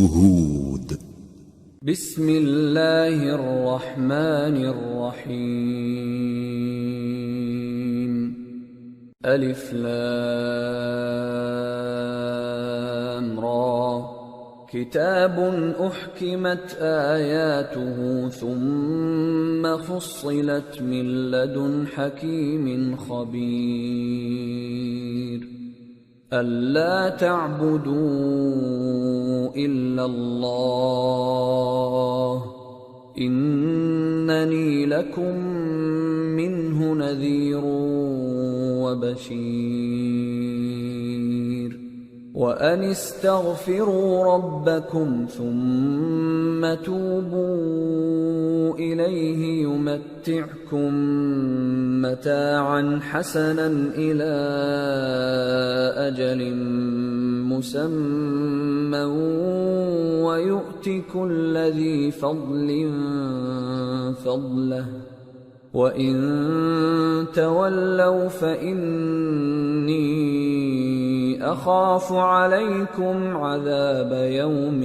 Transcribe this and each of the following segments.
هود. بسم اللہ الرحمن الرحیم. الف لام را. کتاب احکمت آیاته ثم فصلت من لدن حکیم خبیر. أَلَّا تَعْبُدُوا إِلَّا اللَّهَ إِنَّنِي لَكُمْ مِنْهُ نَذِيرٌ وَبَشِيرٌ. وَأَنِ اسْتَغْفِرُوا رَبَّكُمْ ثُمَّ تُوبُوا إِلَيْهِ يُمَتِّعْكُمْ مَتَاعًا حَسَنًا إِلَى أَجَلٍ مُّسَمًّى وَيُؤْتِ كُلَّ ذِي فَضْلٍ فَضْلَهُ وَإِن تَوَلَّوْا فَإِنِّي أَخَافُ عَلَيْكُمْ عَذَابَ يَوْمٍ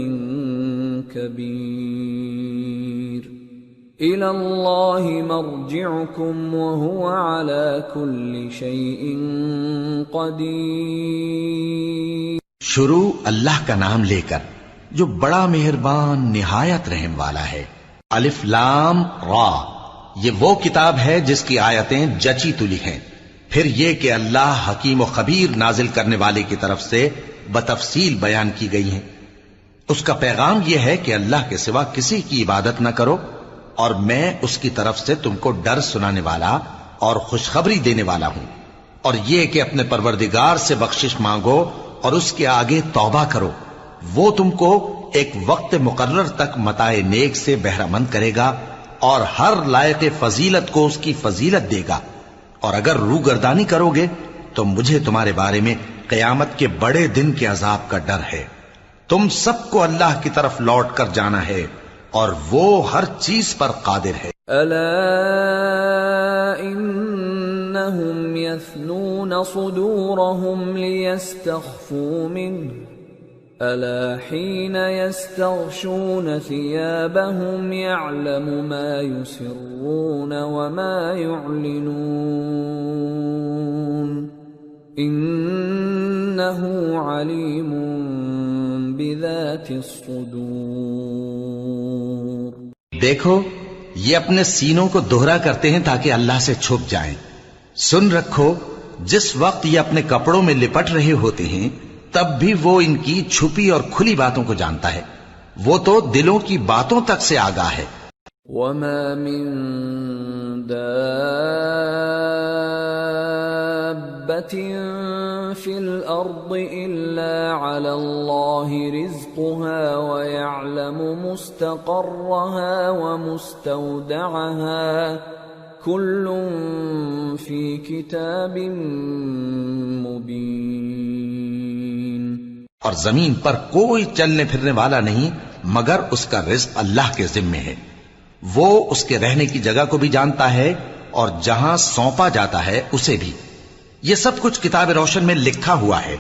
كَبِيرٍ. إِلَى اللَّهِ مَرْجِعُكُمْ وَهُوَ عَلَى كُلِّ شَيْءٍ قَدِيرٌ. شروع اللہ کا نام لے کر جو بڑا مہربان نہایت رحم والا ہے. الف لام را. یہ وہ کتاب ہے جس کی آیتیں جچی تلی ہیں. پھر یہ کہ اللہ حکیم و خبیر نازل کرنے والے کی طرف سے بتفصیل بیان کی گئی ہیں. اس کا پیغام یہ ہے کہ اللہ کے سوا کسی کی عبادت نہ کرو، اور میں اس کی طرف سے تم کو ڈر سنانے والا اور خوشخبری دینے والا ہوں. اور یہ کہ اپنے پروردگار سے بخشش مانگو اور اس کے آگے توبہ کرو. وہ تم کو ایک وقت مقرر تک متاع نیک سے بہرہ مند کرے گا اور ہر لائق فضیلت کو اس کی فضیلت دے گا. اور اگر روگردانی کرو گے تو مجھے تمہارے بارے میں قیامت کے بڑے دن کے عذاب کا ڈر ہے. تم سب کو اللہ کی طرف لوٹ کر جانا ہے اور وہ ہر چیز پر قادر ہے. الا انہم یثنون صدورہم لیستخفوا منہ الا حین یستغشون ثیابہم یعلم ما یسرون وما یعلنون انہ علیم بذات الصدور. دیکھو یہ اپنے سینوں کو دوہرا کرتے ہیں تاکہ اللہ سے چھپ جائیں. سن رکھو جس وقت یہ اپنے کپڑوں میں لپٹ رہے ہوتے ہیں تب بھی وہ ان کی چھپی اور کھلی باتوں کو جانتا ہے. وہ تو دلوں کی باتوں تک سے آگاہ ہے. وما من دابة في الأرض إلا على الله رزقها ويعلم مستقرها ومستودعها كل في كتاب مبين. اور زمین پر کوئی چلنے پھرنے والا نہیں مگر اس کا رزق اللہ کے ذمے ہے. وہ اس کے رہنے کی جگہ کو بھی جانتا ہے اور جہاں سونپا جاتا ہے اسے بھی. یہ سب کچھ کتاب روشن میں لکھا ہوا ہے.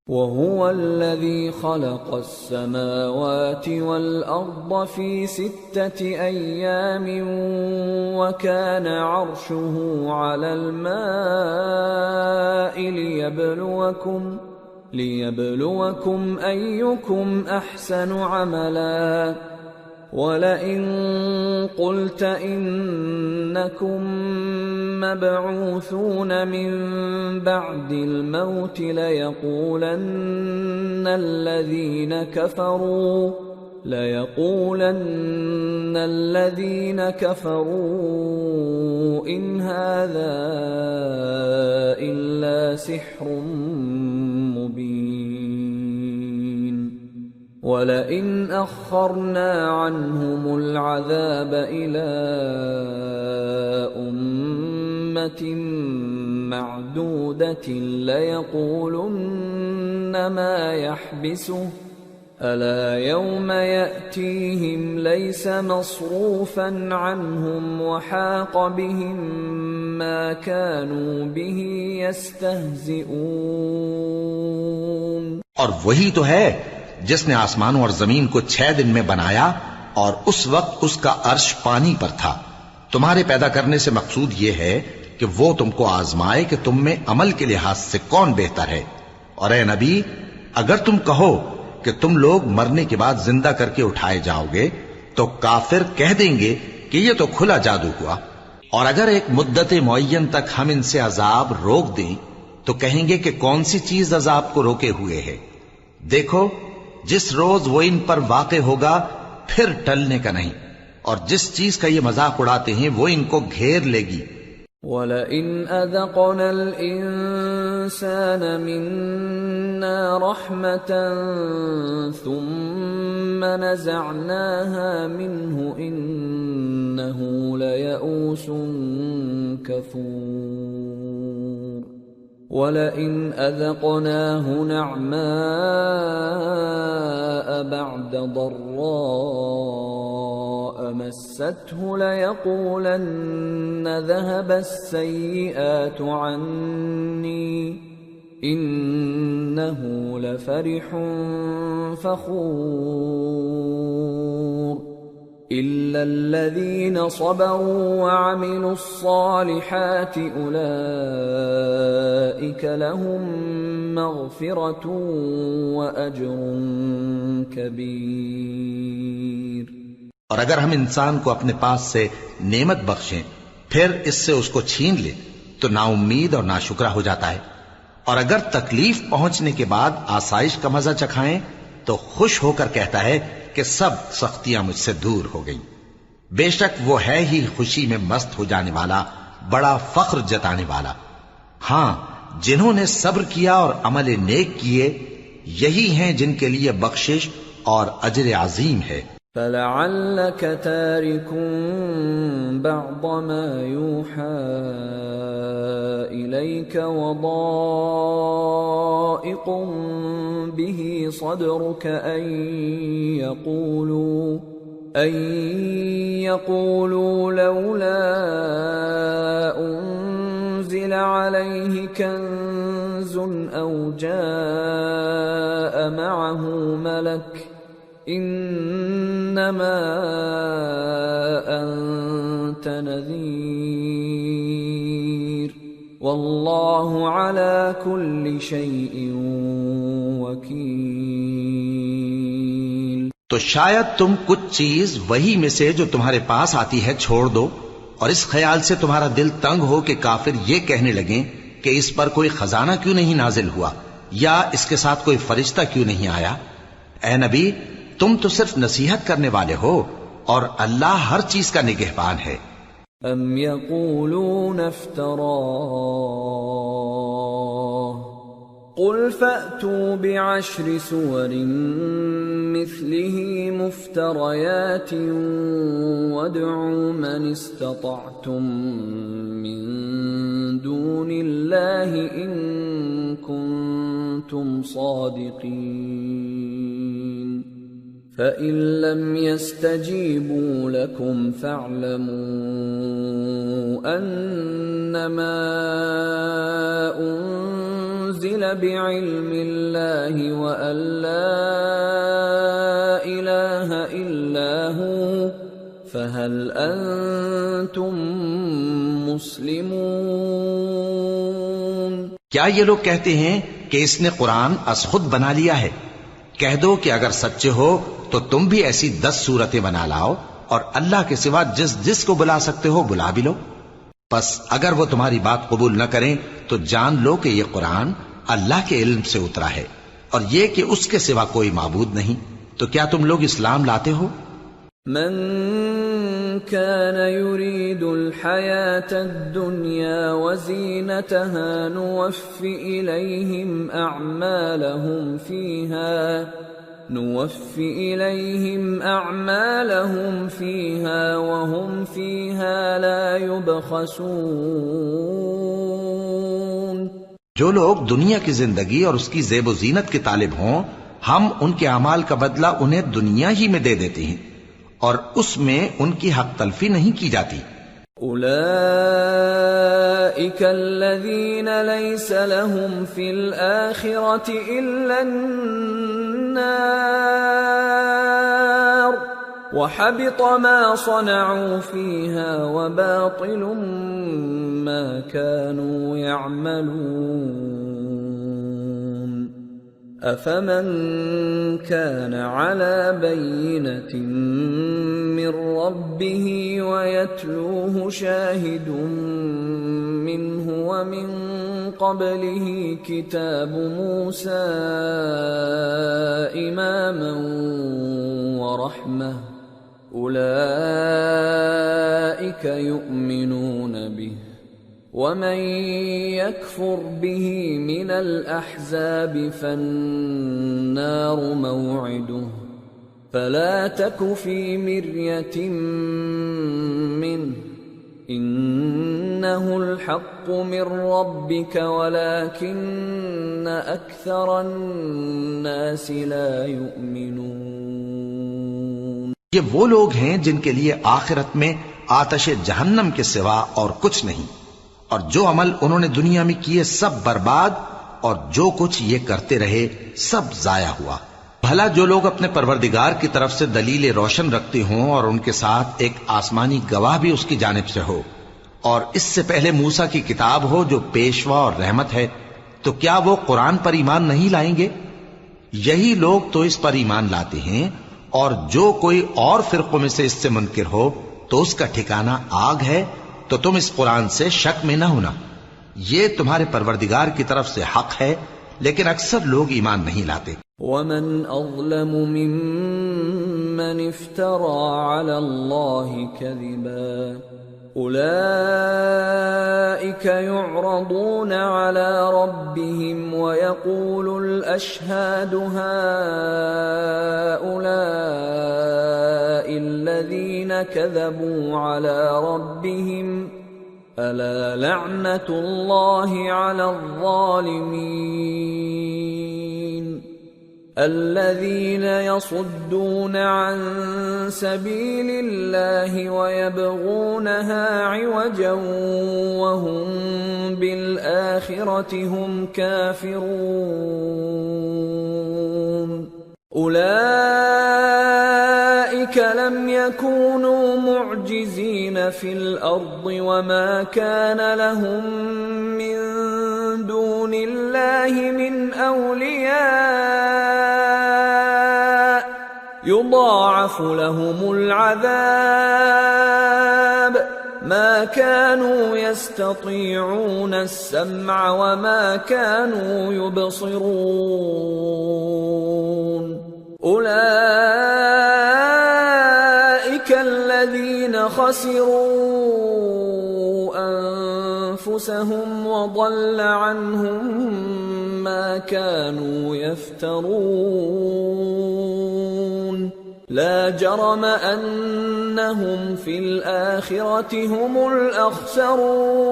وَهُوَ الَّذِي خَلَقَ السَّمَاوَاتِ وَالْأَرْضَ فِي 6 أَيَّامٍ وَكَانَ عَرْشُهُ عَلَى الْمَاءِ لِيَبْلُوَكُمْ أَيُّكُمْ أَحْسَنُ عَمَلًا. وَلَئِن قُلْتَ إِنَّكُمْ مَبْعُوثُونَ مِنْ بَعْدِ الْمَوْتِ لَيَقُولَنَّ الَّذِينَ كَفَرُوا إِنْ هَذَا إِلَّا سِحْرٌ مُبِينٌ. وَلَئِنْ أَخَّرْنَا عَنْهُمُ الْعَذَابَ إِلَىٰ أُمَّةٍ مَّعْدُودَةٍ لَيَقُولُنَّ مَا يَحْبِسُهُ أَلَا يَوْمَ يَأْتِيهِمْ لَيْسَ مَصْرُوفًا عَنْهُمْ وَحَاقَ بِهِمْ مَا كَانُوا بِهِ يَسْتَهْزِئُونَ. اور وہی تو ہے جس نے آسمانوں اور زمین کو 6 دن میں بنایا اور اس وقت اس کا عرش پانی پر تھا۔ تمہارے پیدا کرنے سے مقصود یہ ہے کہ وہ تم کو آزمائے کہ تم میں عمل کے لحاظ سے کون بہتر ہے۔ اور اے نبی، اگر تم کہو کہ تم لوگ مرنے کے بعد زندہ کر کے اٹھائے جاؤ گے تو کافر کہہ دیں گے کہ یہ تو کھلا جادو ہوا۔ اور اگر ایک مدت معین تک ہم ان سے عذاب روک دیں تو کہیں گے کہ کون سی چیز عذاب کو روکے ہوئے ہے؟ دیکھو، جس روز وہ ان پر واقع ہوگا پھر ٹلنے کا نہیں، اور جس چیز کا یہ مذاق اڑاتے ہیں وہ ان کو گھیر لے گی۔ وَلَئِنْ أَذَقْنَا الْإِنسَانَ مِنَّا رَحْمَةً ثُمَّ نَزَعْنَاهَا مِنْهُ إِنَّهُ لَيَئُوسٌ كَفُورٌ وَلَئِنْ أَذَقْنَاهُ نَعْمَاءَ بَعْدَ ضَرَّاءَ مَسَّتْهُ لَيَقُولَنَّ ذَهَبَ السَّيِّئَاتُ عَنِّي إِنَّهُ لَفَرِحٌ فَخُورٌ إِلَّا الَّذِينَ صَبَرُوا وَعَمِلُوا الصَّالِحَاتِ أُولَئِكَ لَهُم مَّغْفِرَةٌ وَأَجْرٌ كَبِيرٌ۔ اور اگر ہم انسان کو اپنے پاس سے نعمت بخشیں پھر اس سے اس کو چھین لے تو نا امید اور ناشکرا ہو جاتا ہے، اور اگر تکلیف پہنچنے کے بعد آسائش کا مزہ چکھائیں تو خوش ہو کر کہتا ہے کہ سب سختیاں مجھ سے دور ہو گئیں۔ بے شک وہ ہے ہی خوشی میں مست ہو جانے والا، بڑا فخر جتانے والا۔ ہاں، جنہوں نے صبر کیا اور عمل نیک کیے یہی ہیں جن کے لیے بخشش اور اجر عظیم ہے۔ فَلَعَلَّكَ تَارِكٌ بَعْضَ مَا يُوحَى إِلَيْكَ وَضَائِقٌ بِهِ صَدْرُكَ أَن يَقُولُوا لَوْلَا أُنزِلَ عَلَيْهِ كَنزٌ أَوْ جَاءَ مَعَهُ مَلَكٌ انما انت نذیر واللہ علی کل شیء وکیل۔ تو شاید تم کچھ چیز وہی میں سے جو تمہارے پاس آتی ہے چھوڑ دو، اور اس خیال سے تمہارا دل تنگ ہو کہ کافر یہ کہنے لگیں کہ اس پر کوئی خزانہ کیوں نہیں نازل ہوا، یا اس کے ساتھ کوئی فرشتہ کیوں نہیں آیا۔ اے نبی، تم تو صرف نصیحت کرنے والے ہو، اور اللہ ہر چیز کا نگہبان ہے۔ ام یقولون افتراہ قل فأتوا بعشر سور مثله مفتریات وادعوا من استطعتم من دون اللہ ان کنتم صادقین فَإِن لَّمْ يَسْتَجِيبُوا لَكُمْ فَاعْلَمُوا أَنَّمَا أُنزِلَ بِعِلْمِ اللَّهِ وَأَن لَّا إِلَٰهَ إِلَّا هُوَ فَهَلْ أَنتُم مُّسْلِمُونَ۔ کیا یہ لوگ کہتے ہیں کہ اس نے قرآن از خود بنا لیا ہے؟ کہہ دو کہ اگر سچے ہو تو تم بھی ایسی 10 صورتیں بنا لاؤ، اور اللہ کے سوا جس جس کو بلا سکتے ہو بلا بھی لو۔ پس اگر وہ تمہاری بات قبول نہ کریں تو جان لو کہ یہ قرآن اللہ کے علم سے اترا ہے، اور یہ کہ اس کے سوا کوئی معبود نہیں۔ تو کیا تم لوگ اسلام لاتے ہو؟ من كان يريد الحياة الدنيا وزينتها نوفِ إليهم أعمالهم فيها وهم فيها لا يبخسون۔ جو لوگ دنیا کی زندگی اور اس کی زیب و زینت کے طالب ہوں، ہم ان کے اعمال کا بدلہ انہیں دنیا ہی میں دے دیتے ہیں، اور اس میں ان کی حق تلفی نہیں کی جاتی۔ اولئک أولئك الذين ليس لهم في الآخرة إلا النار وحبط ما صنعوا فيها وباطل ما كانوا يعملون أفمن كان على بينة من ربه ويتلوه شاهد منه ومن قبله كتاب موسى إماما ورحمة أولئك يؤمنون به ومن يكفر به من الأحزاب فالنار موعده فلا تك في مرية منه إنه الحق من ربك ولكن أكثر الناس لا يؤمنون. یہ وہ لوگ ہیں جن کے لیے آخرت میں آتش جہنم کے سوا اور کچھ نہیں، اور جو عمل انہوں نے دنیا میں کیے سب برباد، اور جو کچھ یہ کرتے رہے سب ضائع ہوا. بھلا جو لوگ اپنے پروردگار کی طرف سے دلیل روشن رکھتے ہوں اور ان کے ساتھ ایک آسمانی گواہ بھی اس کی جانب سے ہو، اور اس سے پہلے موسیٰ کی کتاب ہو جو پیشوا اور رحمت ہے، تو کیا وہ قرآن پر ایمان نہیں لائیں گے؟ یہی لوگ تو اس پر ایمان لاتے ہیں، اور جو کوئی اور فرقوں میں سے اس سے منکر ہو تو اس کا ٹھکانہ آگ ہے. تو تم اس قرآن سے شک میں نہ ہونا، یہ تمہارے پروردگار کی طرف سے حق ہے، لیکن اکثر لوگ ایمان نہیں لاتے. ومن أظلم ممن افترى على الله كذبا أولئك يعرضون على ربهم ويقول الأشهاد هؤلاء الذين كذبوا على ربهم ألا لعنة الله على الظالمين الذين يصدون عن سبيل الله ويبغونها عوجا وهم بالآخرة هم كافرون أولئك لم يكونوا معجزين في الأرض وما كان لهم من دون الله من أولياء يضاعف لهم العذاب ما كانوا يستطيعون السمع وما كانوا يبصرون أولئك الذين خسروا أنفسهم وضل عنهم ما كانوا يفترون لا جرم أنهم في الآخرة هم الأخسرون.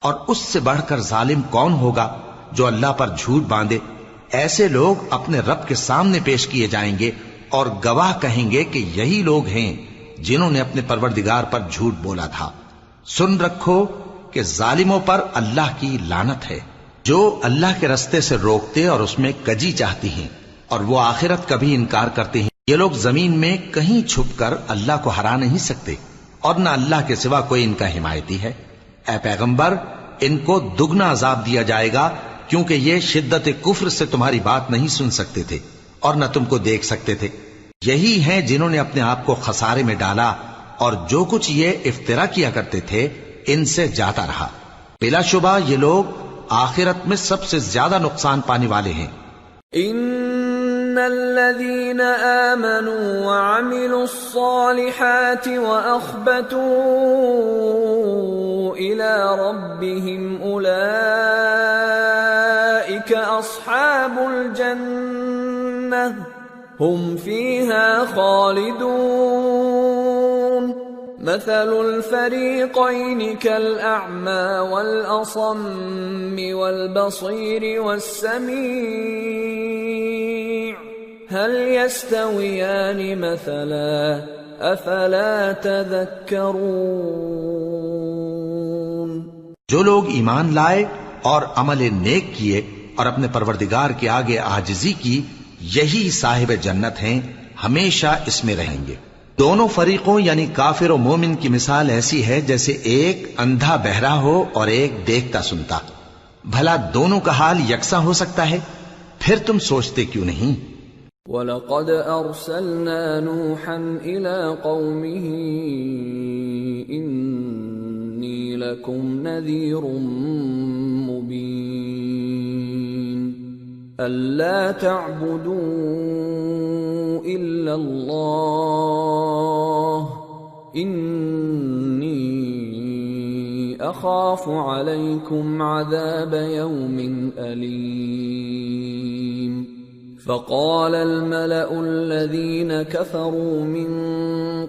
اور اس سے بڑھ کر ظالم کون ہوگا جو اللہ پر جھوٹ باندھے؟ ایسے لوگ اپنے رب کے سامنے پیش کیے جائیں گے اور گواہ کہیں گے کہ یہی لوگ ہیں جنہوں نے اپنے پروردگار پر جھوٹ بولا تھا. سن رکھو کہ ظالموں پر اللہ کی لعنت ہے، جو اللہ کے رستے سے روکتے اور اس میں کجی چاہتی ہیں، اور وہ آخرت کا بھی انکار کرتے ہیں. یہ لوگ زمین میں کہیں چھپ کر اللہ کو ہرا نہیں سکتے، اور نہ اللہ کے سوا کوئی ان کا حمایتی ہے. اے پیغمبر، ان کو دگنا عذاب دیا جائے گا، کیونکہ یہ شدت کفر سے تمہاری بات نہیں سن سکتے تھے اور نہ تم کو دیکھ سکتے تھے. یہی ہیں جنہوں نے اپنے آپ کو خسارے میں ڈالا، اور جو کچھ یہ افترا کیا کرتے تھے ان سے جاتا رہا. بلا شبہ یہ لوگ آخرت میں سب سے زیادہ نقصان پانے والے ہیں. ان الذين آمنوا وعملوا الصالحات واخبتوا الى ربهم اولئك اصحاب الجنة هم فيها خالدون. مثل الفريقين كالأعمى والأصم والبصير والسميع هل يستويان مثلا أفلا تذكرون. جو لوگ ایمان لائے اور عمل نیک کیے اور اپنے پروردگار کے آگے عاجزی کی، یہی صاحب جنت ہیں، ہمیشہ اس میں رہیں گے۔ دونوں فریقوں یعنی کافر و مومن کی مثال ایسی ہے جیسے ایک اندھا بہرا ہو اور ایک دیکھتا سنتا۔ بھلا دونوں کا حال یکساں ہو سکتا ہے؟ پھر تم سوچتے کیوں نہیں؟ وَلَقَدْ أَرْسَلْنَا نُوحًا إِلَىٰ قَوْمِهِ إِنِّي لَكُمْ نَذِيرٌ مُّبِينٌ أَلَّا تَعْبُدُوا إِلَّا اللَّهَ إِنِّي أَخَافُ عَلَيْكُمْ عَذَابَ يَوْمٍ أَلِيمٍ فقال الملأ الذين كفروا من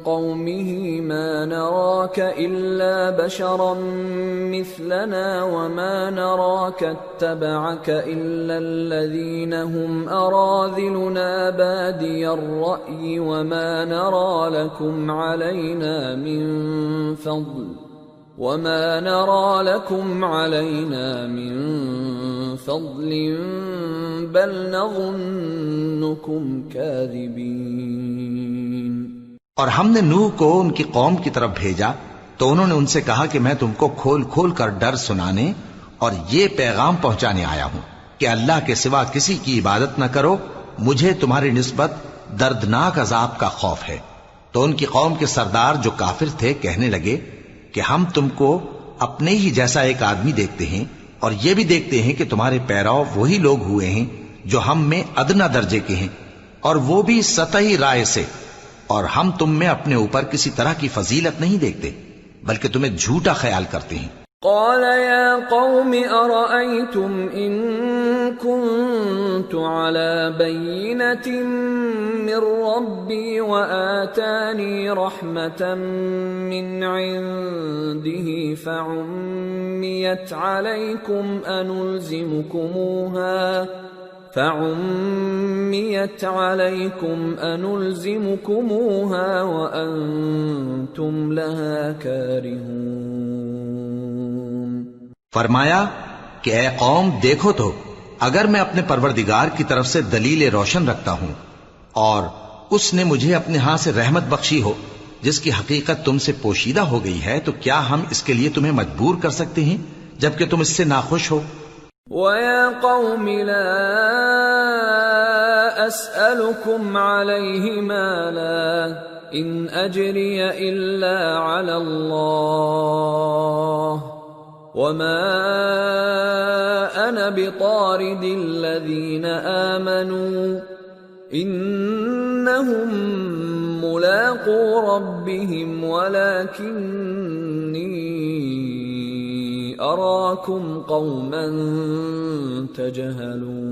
قومه ما نراك إلا بشرا مثلنا وما نراك اتبعك إلا الذين هم أراذلنا بادي الرأي وما نرى لكم علينا من فضل بل نظنكم كاذبين۔ اور ہم نے نوح کو ان کی قوم کی طرف بھیجا تو انہوں نے ان سے کہا کہ میں تم کو کھول کھول کر ڈر سنانے اور یہ پیغام پہنچانے آیا ہوں کہ اللہ کے سوا کسی کی عبادت نہ کرو، مجھے تمہاری نسبت دردناک عذاب کا خوف ہے۔ تو ان کی قوم کے سردار جو کافر تھے کہنے لگے کہ ہم تم کو اپنے ہی جیسا ایک آدمی دیکھتے ہیں اور یہ بھی دیکھتے ہیں کہ تمہارے پیراؤ وہی لوگ ہوئے ہیں جو ہم میں ادنا درجے کے ہیں، اور وہ بھی سطحی رائے سے، اور ہم تم میں اپنے اوپر کسی طرح کی فضیلت نہیں دیکھتے بلکہ تمہیں جھوٹا خیال کرتے ہیں۔ قال يا قوم أرأيتم إن كنت على بينة من ربي وآتاني رحمة من عنده فعميت عليكم أنلزمكموها وأنتم لها كارهون۔ فرمایا کہ اے قوم دیکھو تو، اگر میں اپنے پروردگار کی طرف سے دلیل روشن رکھتا ہوں اور اس نے مجھے اپنے ہاں سے رحمت بخشی ہو جس کی حقیقت تم سے پوشیدہ ہو گئی ہے، تو کیا ہم اس کے لیے تمہیں مجبور کر سکتے ہیں جبکہ تم اس سے ناخوش ہو؟ وَيَا قَوْمِ لَا أَسْأَلُكُمْ عَلَيْهِ مَالًا إِنْ أَجْرِيَ إِلَّا عَلَى اللَّهِ وَمَا أَنَا بِطَارِدِ الَّذِينَ آمَنُوا إِنَّهُمْ مُلَاقُو رَبِّهِمْ وَلَكِنِّي أَرَاكُمْ قَوْمًا تَجْهَلُونَ۔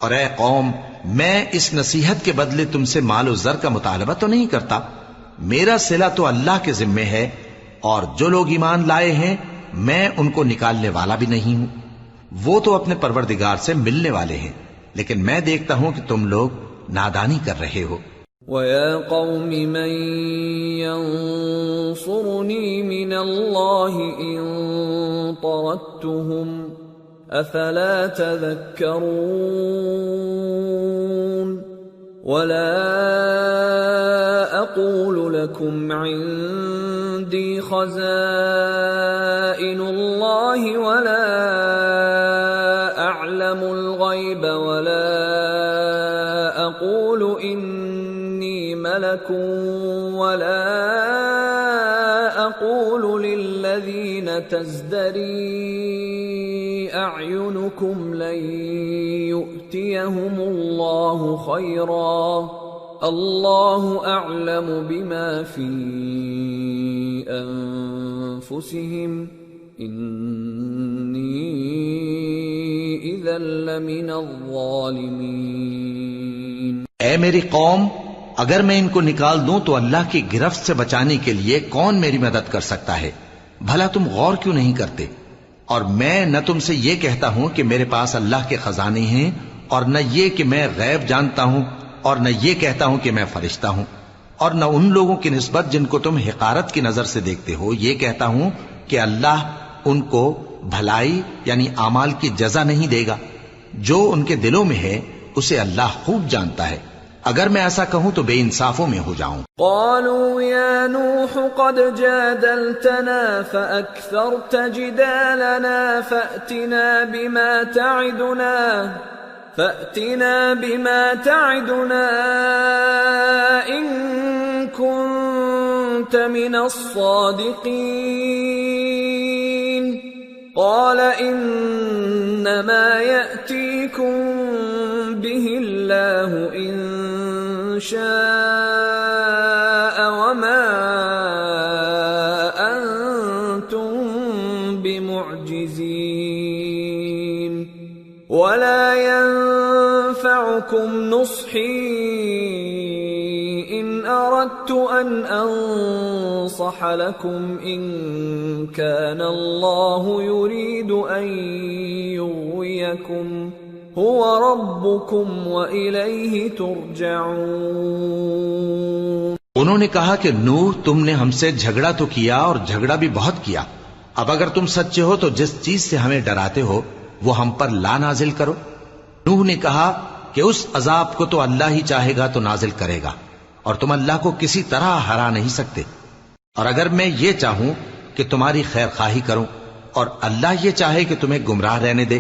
اور اے قوم، میں اس نصیحت کے بدلے تم سے مال و زر کا مطالبہ تو نہیں کرتا، میرا صلہ تو اللہ کے ذمے ہے، اور جو لوگ ایمان لائے ہیں میں ان کو نکالنے والا بھی نہیں ہوں، وہ تو اپنے پروردگار سے ملنے والے ہیں، لیکن میں دیکھتا ہوں کہ تم لوگ نادانی کر رہے ہو۔ وَيَا قَوْمِ مَن يَنصُرُنِي مِنَ اللَّهِ إِن طَرَدتُّهُمْ أَفَلَا تَذَكَّرُونَ وَلَا أَقُولُ لَكُمْ عِندِي خَزَائِنُ اللَّهِ وَلَا أَعْلَمُ الْغَيْبَ وَلَا أَقُولُ إِنِّي مَلَكٌ وَلَا أَقُولُ لِلَّذِينَ تَزْدَرِي أَعْيُنُكُمْ لَن يُؤْتِيَهُمُ اللَّهُ خَيْرًا اللَّهُ أَعْلَمُ بِمَا فِي أَنفُسِهِمْ إِنِّي إِذًا لَّمِنَ الظَّالِمِينَ۔ اے میری قوم، اگر میں ان کو نکال دوں تو اللہ کی گرفت سے بچانے کے لیے کون میری مدد کر سکتا ہے؟ بھلا تم غور کیوں نہیں کرتے؟ اور میں نہ تم سے یہ کہتا ہوں کہ میرے پاس اللہ کے خزانے ہیں، اور نہ یہ کہ میں غیب جانتا ہوں، اور نہ یہ کہتا ہوں کہ میں فرشتہ ہوں، اور نہ ان لوگوں کی نسبت جن کو تم حقارت کی نظر سے دیکھتے ہو یہ کہتا ہوں کہ اللہ ان کو بھلائی یعنی اعمال کی جزا نہیں دے گا؟ جو ان کے دلوں میں ہے اسے اللہ خوب جانتا ہے. اگر میں ایسا کہوں تو بے انصافوں میں ہو جاؤں. قالوا يا نوح قد جادلتنا فأكثرت جدالنا فأتنا بما تعدنا إن كنت من الصادقين. قال إنما يأتيكم به الله إن شاء وما أنتم بمعجزين ولا ينفعكم نصحي إن أردت أن أنصح لكم إن كان الله يريد أن يغويكم هو ربكم وإليه ترجعون. انہوں نے کہا کہ نوح تم نے ہم سے جھگڑا تو کیا اور جھگڑا بھی بہت کیا. اب اگر تم سچے ہو تو جس چیز سے ہمیں ڈراتے ہو وہ ہم پر لا نازل کرو. نوح نے کہا کہ اس عذاب کو تو اللہ ہی چاہے گا تو نازل کرے گا اور تم اللہ کو کسی طرح ہرا نہیں سکتے. اور اگر میں یہ چاہوں کہ تمہاری خیر خواہی کروں اور اللہ یہ چاہے کہ تمہیں گمراہ رہنے دے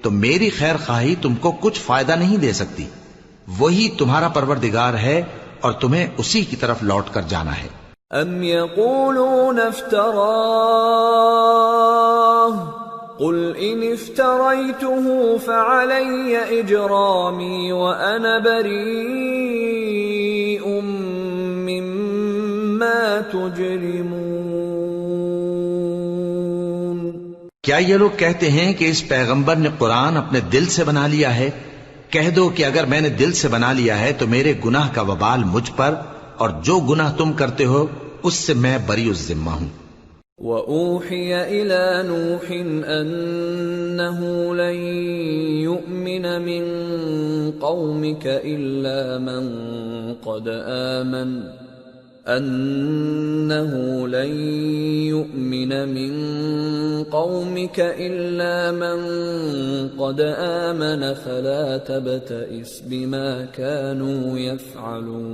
تو میری خیر خواہی تم کو کچھ فائدہ نہیں دے سکتی. وہی تمہارا پروردگار ہے اور تمہیں اسی کی طرف لوٹ کر جانا ہے. ام یقولون افتراہ قل ان افتریته فعلی اجرامی وانا بریء مما تجرمون. کیا یہ لوگ کہتے ہیں کہ اس پیغمبر نے قرآن اپنے دل سے بنا لیا ہے؟ کہہ دو کہ اگر میں نے دل سے بنا لیا ہے تو میرے گناہ کا وبال مجھ پر اور جو گناہ تم کرتے ہو اس سے میں بری الذمہ ہوں. وَأُوحِيَ إِلَى نُوحٍ أَنَّهُ لَن يُؤْمِنَ مِن قَوْمِكَ إِلَّا مَن قَدْ آمَنَ فَلَا تَبْتَئِسْ بِمَا كَانُوا يَفْعَلُونَ.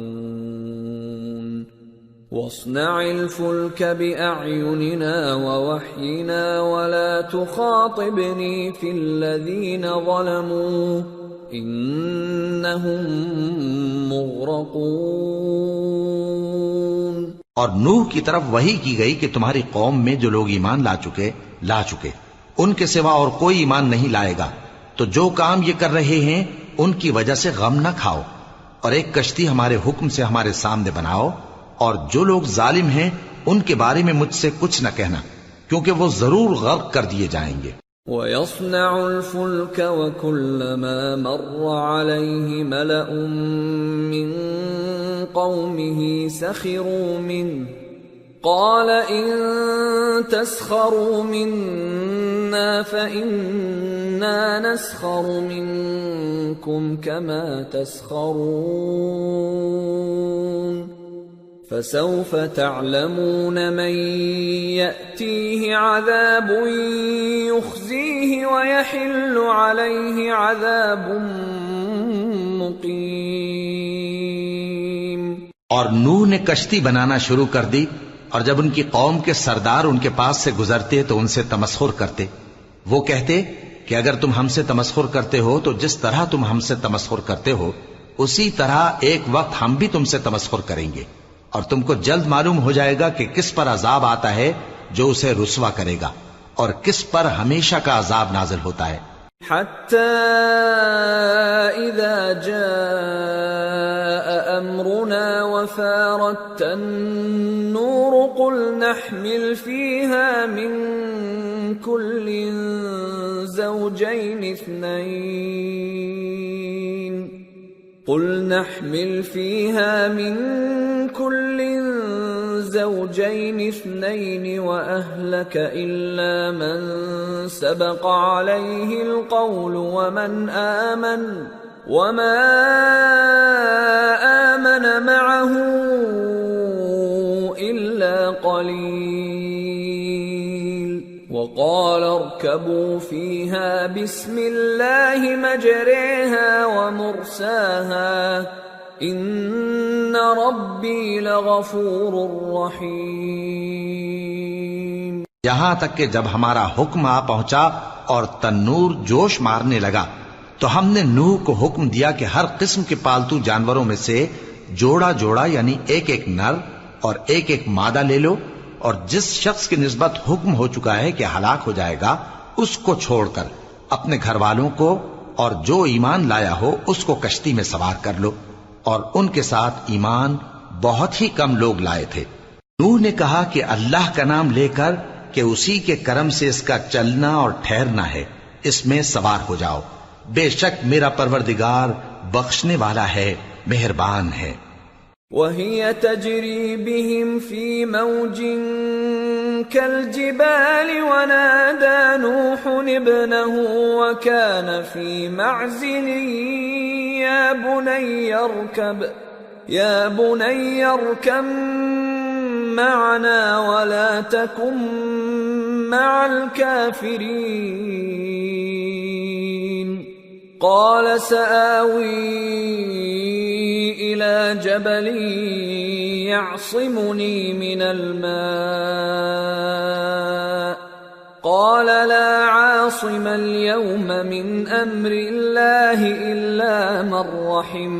وَاصْنَعِ الْفُلْكَ بِأَعْيُنِنَا وَوَحْيِنَا وَلَا تُخَاطِبْنِي فِي الَّذِينَ ظَلَمُوا إِنَّهُمْ مُغْرَقُونَ. اور نوح کی طرف وحی کی گئی کہ تمہاری قوم میں جو لوگ ایمان لا چکے ان کے سوا اور کوئی ایمان نہیں لائے گا. تو جو کام یہ کر رہے ہیں ان کی وجہ سے غم نہ کھاؤ اور ایک کشتی ہمارے حکم سے ہمارے سامنے بناؤ اور جو لوگ ظالم ہیں ان کے بارے میں مجھ سے کچھ نہ کہنا کیونکہ وہ ضرور غرق کر دیے جائیں گے. وَيَصْنَعُ الْفُلْكَ وَكُلَّمَا مَرَّ عَلَيْهِ مَلَأٌ مِّن قَوْمِهِ سَخِرُوا مِنْهُ قَالَ إِن تَسْخَرُوا مِنَّا فَإِنَّا نَسْخَرُ مِنكُمْ كَمَا تَسْخَرُونَ. فَسَوْفَ تَعْلَمُونَ مَن يَأْتِيهِ عَذَابٌ يُخْزِيهِ وَيَحِلُّ عَلَيْهِ عَذَابٌ مُقِيمٌ. اور نوح نے کشتی بنانا شروع کر دی اور جب ان کی قوم کے سردار ان کے پاس سے گزرتے تو ان سے تمسخر کرتے. وہ کہتے کہ اگر تم ہم سے تمسخر کرتے ہو تو جس طرح تم ہم سے تمسخر کرتے ہو اسی طرح ایک وقت ہم بھی تم سے تمسخر کریں گے اور تم کو جلد معلوم ہو جائے گا کہ کس پر عذاب آتا ہے جو اسے رسوا کرے گا اور کس پر ہمیشہ کا عذاب نازل ہوتا ہے. حتى إذا جاء أمرنا وفارت النور قل نحمل فيها من كل زوجين اثنين وأهلك إلا من سبق عليه القول وما آمن معه إلا قليل. وقال اركبوا فيها بسم الله مجريها ومرساها ان ربی لغفور رحیم. یہاں تک کہ جب ہمارا حکم آ پہنچا اور تنور جوش مارنے لگا تو ہم نے نوح کو حکم دیا کہ ہر قسم کے پالتو جانوروں میں سے جوڑا جوڑا یعنی ایک ایک نر اور ایک ایک مادہ لے لو، اور جس شخص کی نسبت حکم ہو چکا ہے کہ ہلاک ہو جائے گا اس کو چھوڑ کر اپنے گھر والوں کو اور جو ایمان لایا ہو اس کو کشتی میں سوار کر لو. اور ان کے ساتھ ایمان بہت ہی کم لوگ لائے تھے. نوح نے کہا کہ اللہ کا نام لے کر کہ اسی کے کرم سے اس کا چلنا اور ٹھہرنا ہے، اس میں سوار ہو جاؤ، بے شک میرا پروردگار بخشنے والا ہے، مہربان ہے. وَهِيَ تَجْرِي بِهِمْ فِي مَوْجٍ كَالْجِبَالِ وَنَادَى نُوحٌ ابْنَهُ وَكَانَ فِي مَعْزِلٍ يَا بُنَيَّ ارْكَبْ مَعَنَا وَلَا تَكُن مَّعَ الْكَافِرِينَ. قال سآوي إلى جبل يعصمني من الماء قال لا عاصم اليوم من أمر الله إلا من رحم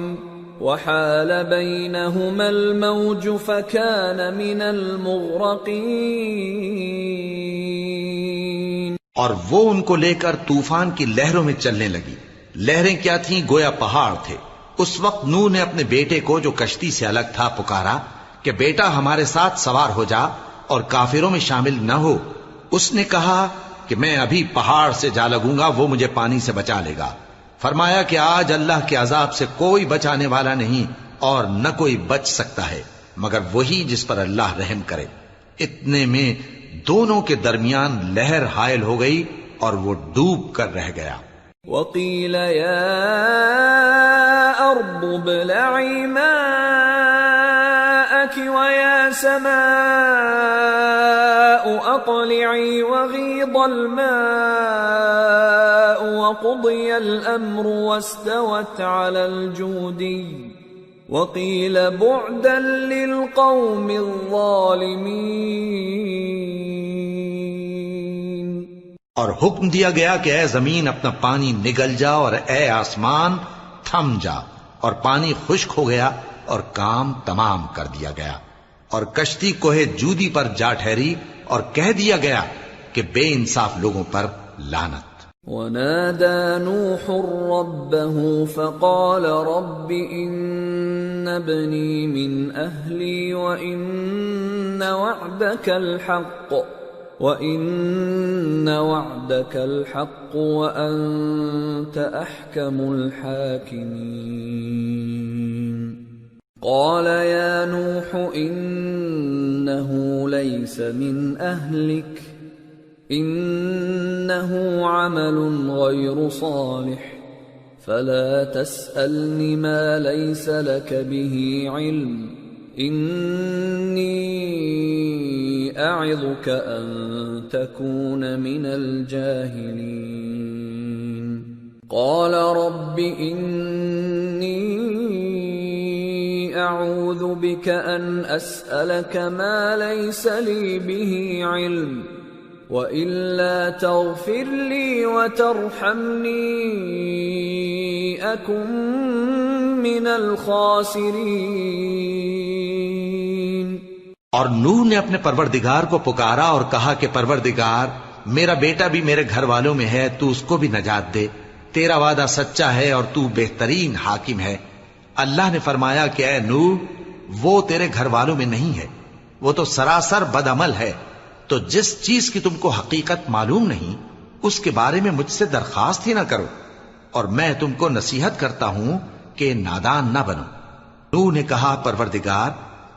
وحال بينهما الموج فكان من المغرقين. اور وہ ان کو لے کر طوفان کی لہروں میں چلنے لگی. لہریں کیا تھیں؟ گویا پہاڑ تھے. اس وقت نوح نے اپنے بیٹے کو جو کشتی سے الگ تھا پکارا کہ بیٹا ہمارے ساتھ سوار ہو جا اور کافروں میں شامل نہ ہو. اس نے کہا کہ میں ابھی پہاڑ سے جا لگوں گا، وہ مجھے پانی سے بچا لے گا. فرمایا کہ آج اللہ کے عذاب سے کوئی بچانے والا نہیں اور نہ کوئی بچ سکتا ہے مگر وہی جس پر اللہ رحم کرے. اتنے میں دونوں کے درمیان لہر حائل ہو گئی اور وہ ڈوب کر رہ گیا. وَقِيلَ يَا أَرْضُ ابْلَعِي مَاءَكِ وَيَا سَمَاءُ أَقْلِعِي وَغِيضَ الْمَاءُ وَقُضِيَ الْأَمْرُ وَاسْتَوَتْ عَلَى الْجُودِيِّ وَقِيلَ بُعْدًا لِلْقَوْمِ الظَّالِمِينَ. اور حکم دیا گیا کہ اے زمین اپنا پانی نگل جا اور اے آسمان تھم جا، اور پانی خشک ہو گیا اور کام تمام کر دیا گیا. اور کشتی کوہ جودی پر جا ٹھہری اور کہہ دیا گیا کہ بے انصاف لوگوں پر لعنت. وَنَادَى نُوحٌ رَبَّهُ فَقَالَ رَبِّ إِنَّ ابْنِي مِنْ أَهْلِي وَإِنَّ وَعْدَكَ الْحَقُّ وَأَنْتَ أَحْكَمُ الْحَاكِمِينَ. قَالَ يَا نُوحُ إِنَّهُ لَيْسَ مِنْ أَهْلِكَ إِنَّهُ عَمَلٌ غَيْرُ صَالِحٍ فَلَا تَسْأَلْنِ مَا لَيْسَ لَكَ بِهِ عِلْمٌ إِنِّي أَعِظُكَ أَن تَكُونَ مِنَ الْجَاهِلِينَ. قَالَ رَبِّ إِنِّي أَعُوذُ بِكَ أَنْ أَسْأَلَكَ مَا لَيْسَ لِي بِهِ عِلْمٌ وَإِلَّا تَغْفِرْ لِي وَتَرْحَمْنِي أَكُنْ مِنَ الْخَاسِرِينَ. اور نوح نے اپنے پروردگار کو پکارا اور کہا کہ پروردگار، میرا بیٹا بھی میرے گھر والوں میں ہے، تو اس کو بھی نجات دے. تیرا وعدہ سچا ہے اور تو بہترین حاکم ہے. اللہ نے فرمایا کہ اے نوح، وہ تیرے گھر والوں میں نہیں ہے، وہ تو سراسر بدعمل ہے. تو جس چیز کی تم کو حقیقت معلوم نہیں اس کے بارے میں مجھ سے درخواست ہی نہ کرو، اور میں تم کو نصیحت کرتا ہوں کہ نادان نہ بنو. نوح نے کہا پروردگار،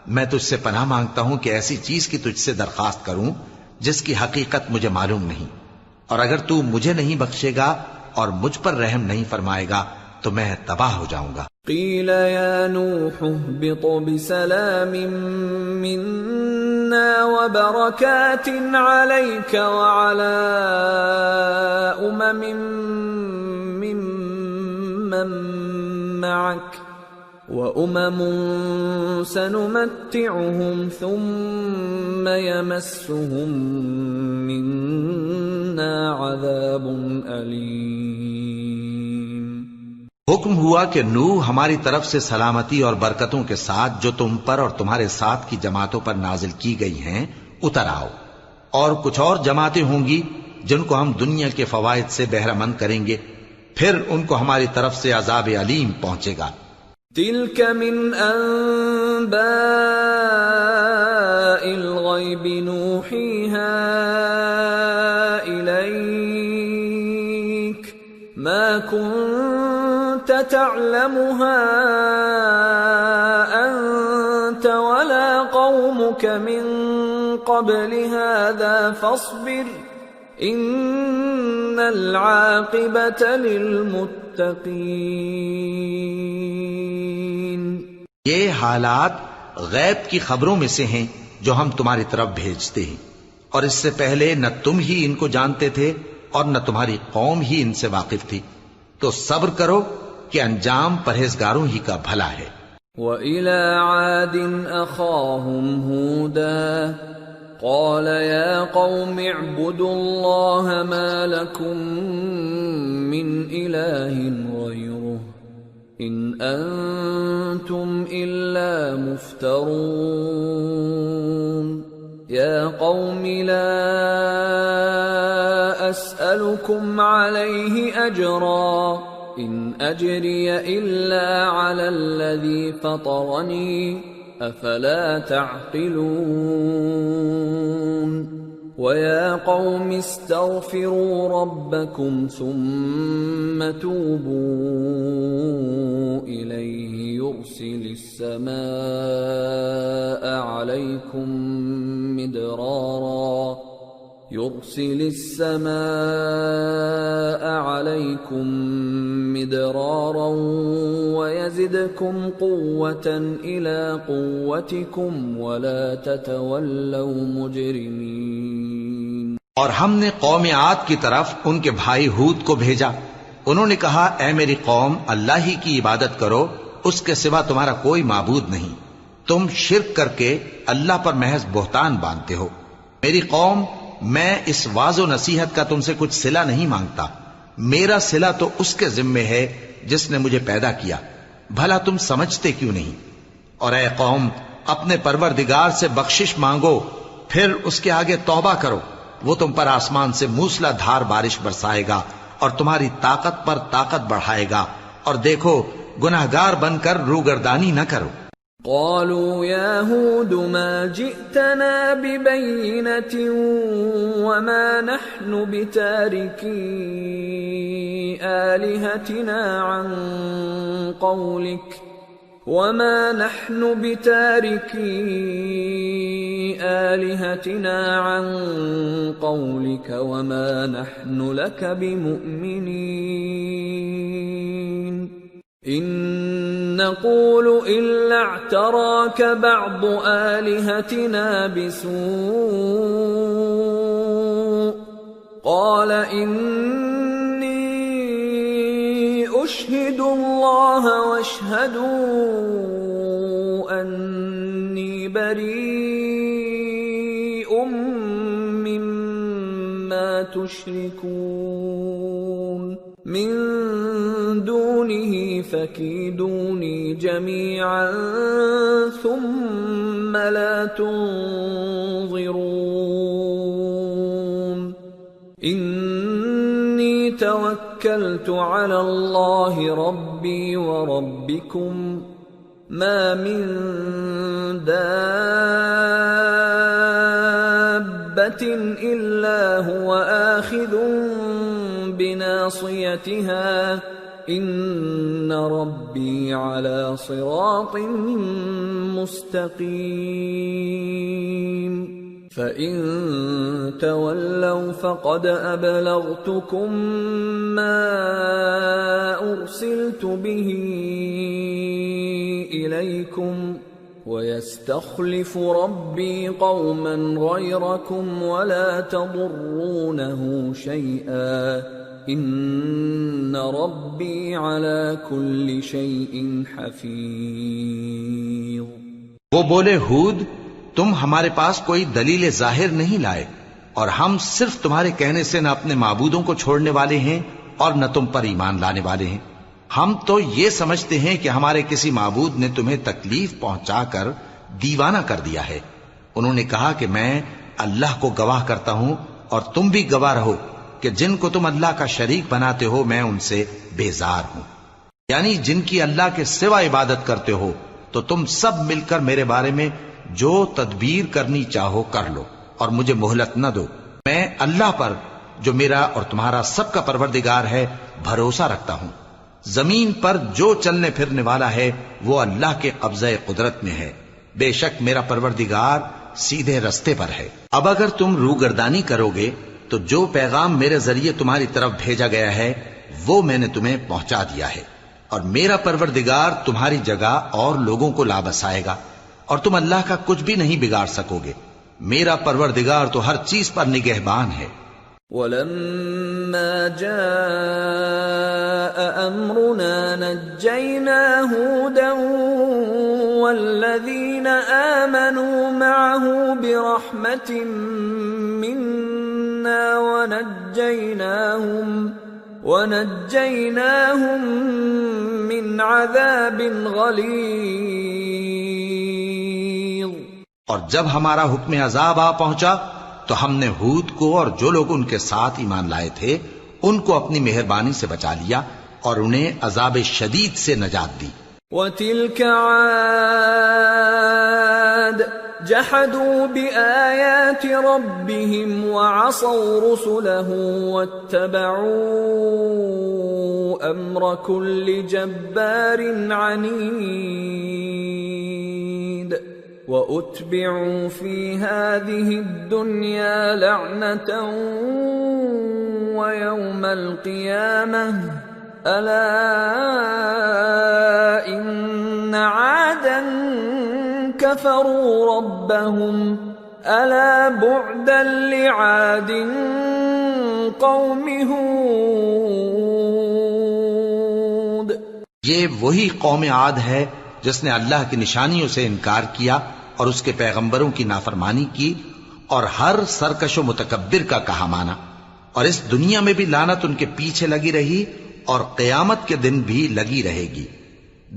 میں تجھ سے پناہ مانگتا ہوں کہ ایسی چیز کی تجھ سے درخواست کروں جس کی حقیقت مجھے معلوم نہیں، اور اگر تو مجھے نہیں بخشے گا اور مجھ پر رحم نہیں فرمائے گا تو میں تباہ ہو جاؤں گا۔ قیل یا نوح اہبط بسلام منا وبرکات علیک وعلی ممن معک وَأُمَمٌ سَنُمَتِّعُهُمْ ثُمَّ يَمَسُّهُم مِّنَّا عَذَابٌ أَلِيمٌ۔ حکم ہوا کہ نوح ہماری طرف سے سلامتی اور برکتوں کے ساتھ جو تم پر اور تمہارے ساتھ کی جماعتوں پر نازل کی گئی ہیں اتر آؤ، اور کچھ اور جماعتیں ہوں گی جن کو ہم دنیا کے فوائد سے بہرہ مند کریں گے، پھر ان کو ہماری طرف سے عذاب علیم پہنچے گا۔ تلك من انباء الغیب نوحیها الیک ما كنت تعلمها انت ولا قومك من قبل هذا فاصبر ان العاقبة للمتقین۔ یہ حالات غیب کی خبروں میں سے ہیں جو ہم تمہاری طرف بھیجتے ہیں، اور اس سے پہلے نہ تم ہی ان کو جانتے تھے اور نہ تمہاری قوم ہی ان سے واقف تھی، تو صبر کرو کہ انجام پرہیزگاروں ہی کا بھلا ہے۔ وَإِلَى عَادٍ أَخَاهُمْ هُودًا قَالَ يَا قَوْمِ اعْبُدُوا اللَّهَ مَا لَكُمْ مِنْ إِلَٰهٍ غَيْرُهُ إِنْ أَنْتُمْ إِلَّا مُفْتَرُونَ يَا قَوْمِ لَا أَسْأَلُكُمْ عَلَيْهِ أَجْرًا إِنْ أَجْرِيَ إِلَّا عَلَى الَّذِي فَطَرَنِي أَفَلَا تَعْقِلُونَ وَيَا قَوْمِ اسْتَغْفِرُوا رَبَّكُمْ ثُمَّ تُوبُوا إِلَيْهِ يُرْسِلِ السَّمَاءَ عَلَيْكُمْ مِدْرَارًا وَيَزِدْكُمْ قُوَّةً إِلَى قُوَّتِكُمْ وَلَا تَتَوَلَّوْا مُجْرِمِينَ۔ اور ہم نے قوم عاد کی طرف ان کے بھائی ہود کو بھیجا، انہوں نے کہا اے میری قوم اللہ ہی کی عبادت کرو، اس کے سوا تمہارا کوئی معبود نہیں، تم شرک کر کے اللہ پر محض بہتان باندھتے ہو۔ میری قوم میں اس واعظ و نصیحت کا تم سے کچھ صلہ نہیں مانگتا، میرا صلہ تو اس کے ذمے ہے جس نے مجھے پیدا کیا، بھلا تم سمجھتے کیوں نہیں؟ اور اے قوم اپنے پروردگار سے بخشش مانگو، پھر اس کے آگے توبہ کرو، وہ تم پر آسمان سے موسلا دھار بارش برسائے گا اور تمہاری طاقت پر طاقت بڑھائے گا، اور دیکھو گناہگار بن کر روگردانی نہ کرو۔ قالوا يا هود ما جئتنا ببينة وما نحن بتاركي آلهتنا عن قولك وما نحن لك بمؤمنين إن نقول إلا اعتراك بعض آلهتنا بسوء قال إني أشهد الله واشهدوا أني بريء مما تشركون من دونه فكيدوني جميعا ثم لا تنظرون إني توكلت على الله ربي وربكم ما من دابة إلا هو آخذ بناصيتها إن ربي على صراط مستقيم۔ فَإِن تَوَلَّوْا فَقَدْ أَبْلَغْتُكُم مَّا أُرْسِلْتُ بِهِ إِلَيْكُمْ وَيَسْتَخْلِفُ رَبِّي قَوْمًا غَيْرَكُمْ وَلَا تَضُرُّونَهُ شَيْئًا إِنَّ رَبِّي عَلَى كُلِّ شَيْءٍ حَفِيظٌ۔ وہ بولے ہود تم ہمارے پاس کوئی دلیل ظاہر نہیں لائے، اور ہم صرف تمہارے کہنے سے نہ اپنے معبودوں کو چھوڑنے والے ہیں اور نہ تم پر ایمان لانے والے ہیں۔ ہم تو یہ سمجھتے ہیں کہ ہمارے کسی معبود نے تمہیں تکلیف پہنچا کر دیوانہ کر دیا ہے۔ انہوں نے کہا کہ میں اللہ کو گواہ کرتا ہوں اور تم بھی گواہ رہو کہ جن کو تم اللہ کا شریک بناتے ہو میں ان سے بیزار ہوں، یعنی جن کی اللہ کے سوا عبادت کرتے ہو، تو تم سب مل کر میرے بارے میں جو تدبیر کرنی چاہو کر لو اور مجھے مہلت نہ دو۔ میں اللہ پر جو میرا اور تمہارا سب کا پروردگار ہے بھروسہ رکھتا ہوں۔ زمین پر جو چلنے پھرنے والا ہے وہ اللہ کے قبضہ قدرت میں ہے، بے شک میرا پروردگار سیدھے رستے پر ہے۔ اب اگر تم روگردانی کرو گے تو جو پیغام میرے ذریعے تمہاری طرف بھیجا گیا ہے وہ میں نے تمہیں پہنچا دیا ہے، اور میرا پروردگار تمہاری جگہ اور لوگوں کو لا بسائے گا، اور تم اللہ کا کچھ بھی نہیں بگاڑ سکو گے۔ میرا پروردگار تو ہر چیز پر نگہبان ہے۔ وَلَمَّا جَاءَ أَمْرُنَا نَجَّيْنَا هُودًا وَالَّذِينَ آمَنُوا مَعَهُ بِرَحْمَةٍ مِنَّا وَنَجَّيْنَاهُمْ مِنْ عَذَابٍ غَلِيظٍ۔ اور جب ہمارا حکم عذاب آ پہنچا تو ہم نے ہود کو اور جو لوگ ان کے ساتھ ایمان لائے تھے ان کو اپنی مہربانی سے بچا لیا اور انہیں عذاب شدید سے نجات دی۔ وَتِلْكَ عَادٌ جَحَدُوا بِآيَاتِ رَبِّهِمْ وَعَصَوْا رُسُلَهُ وَاتَّبَعُوا أَمْرَ كُلِّ جَبَّارٍ عَنِيدٍ وَأُتْبِعُوا فِي هَذِهِ الدُّنْيَا لَعْنَةً وَيَوْمَ الْقِيَامَةِ أَلَا إِنَّ عَادًا كَفَرُوا رَبَّهُمْ أَلَا بُعْدًا لِعَادٍ قَوْمِ هُودٍ۔ یہ وہی قوم عاد ہے جس نے اللہ کی نشانیوں سے انکار کیا اور اس کے پیغمبروں کی نافرمانی کی اور ہر سرکش و متکبر کا کہا مانا، اور اس دنیا میں بھی لعنت ان کے پیچھے لگی رہی اور قیامت کے دن بھی لگی رہے گی۔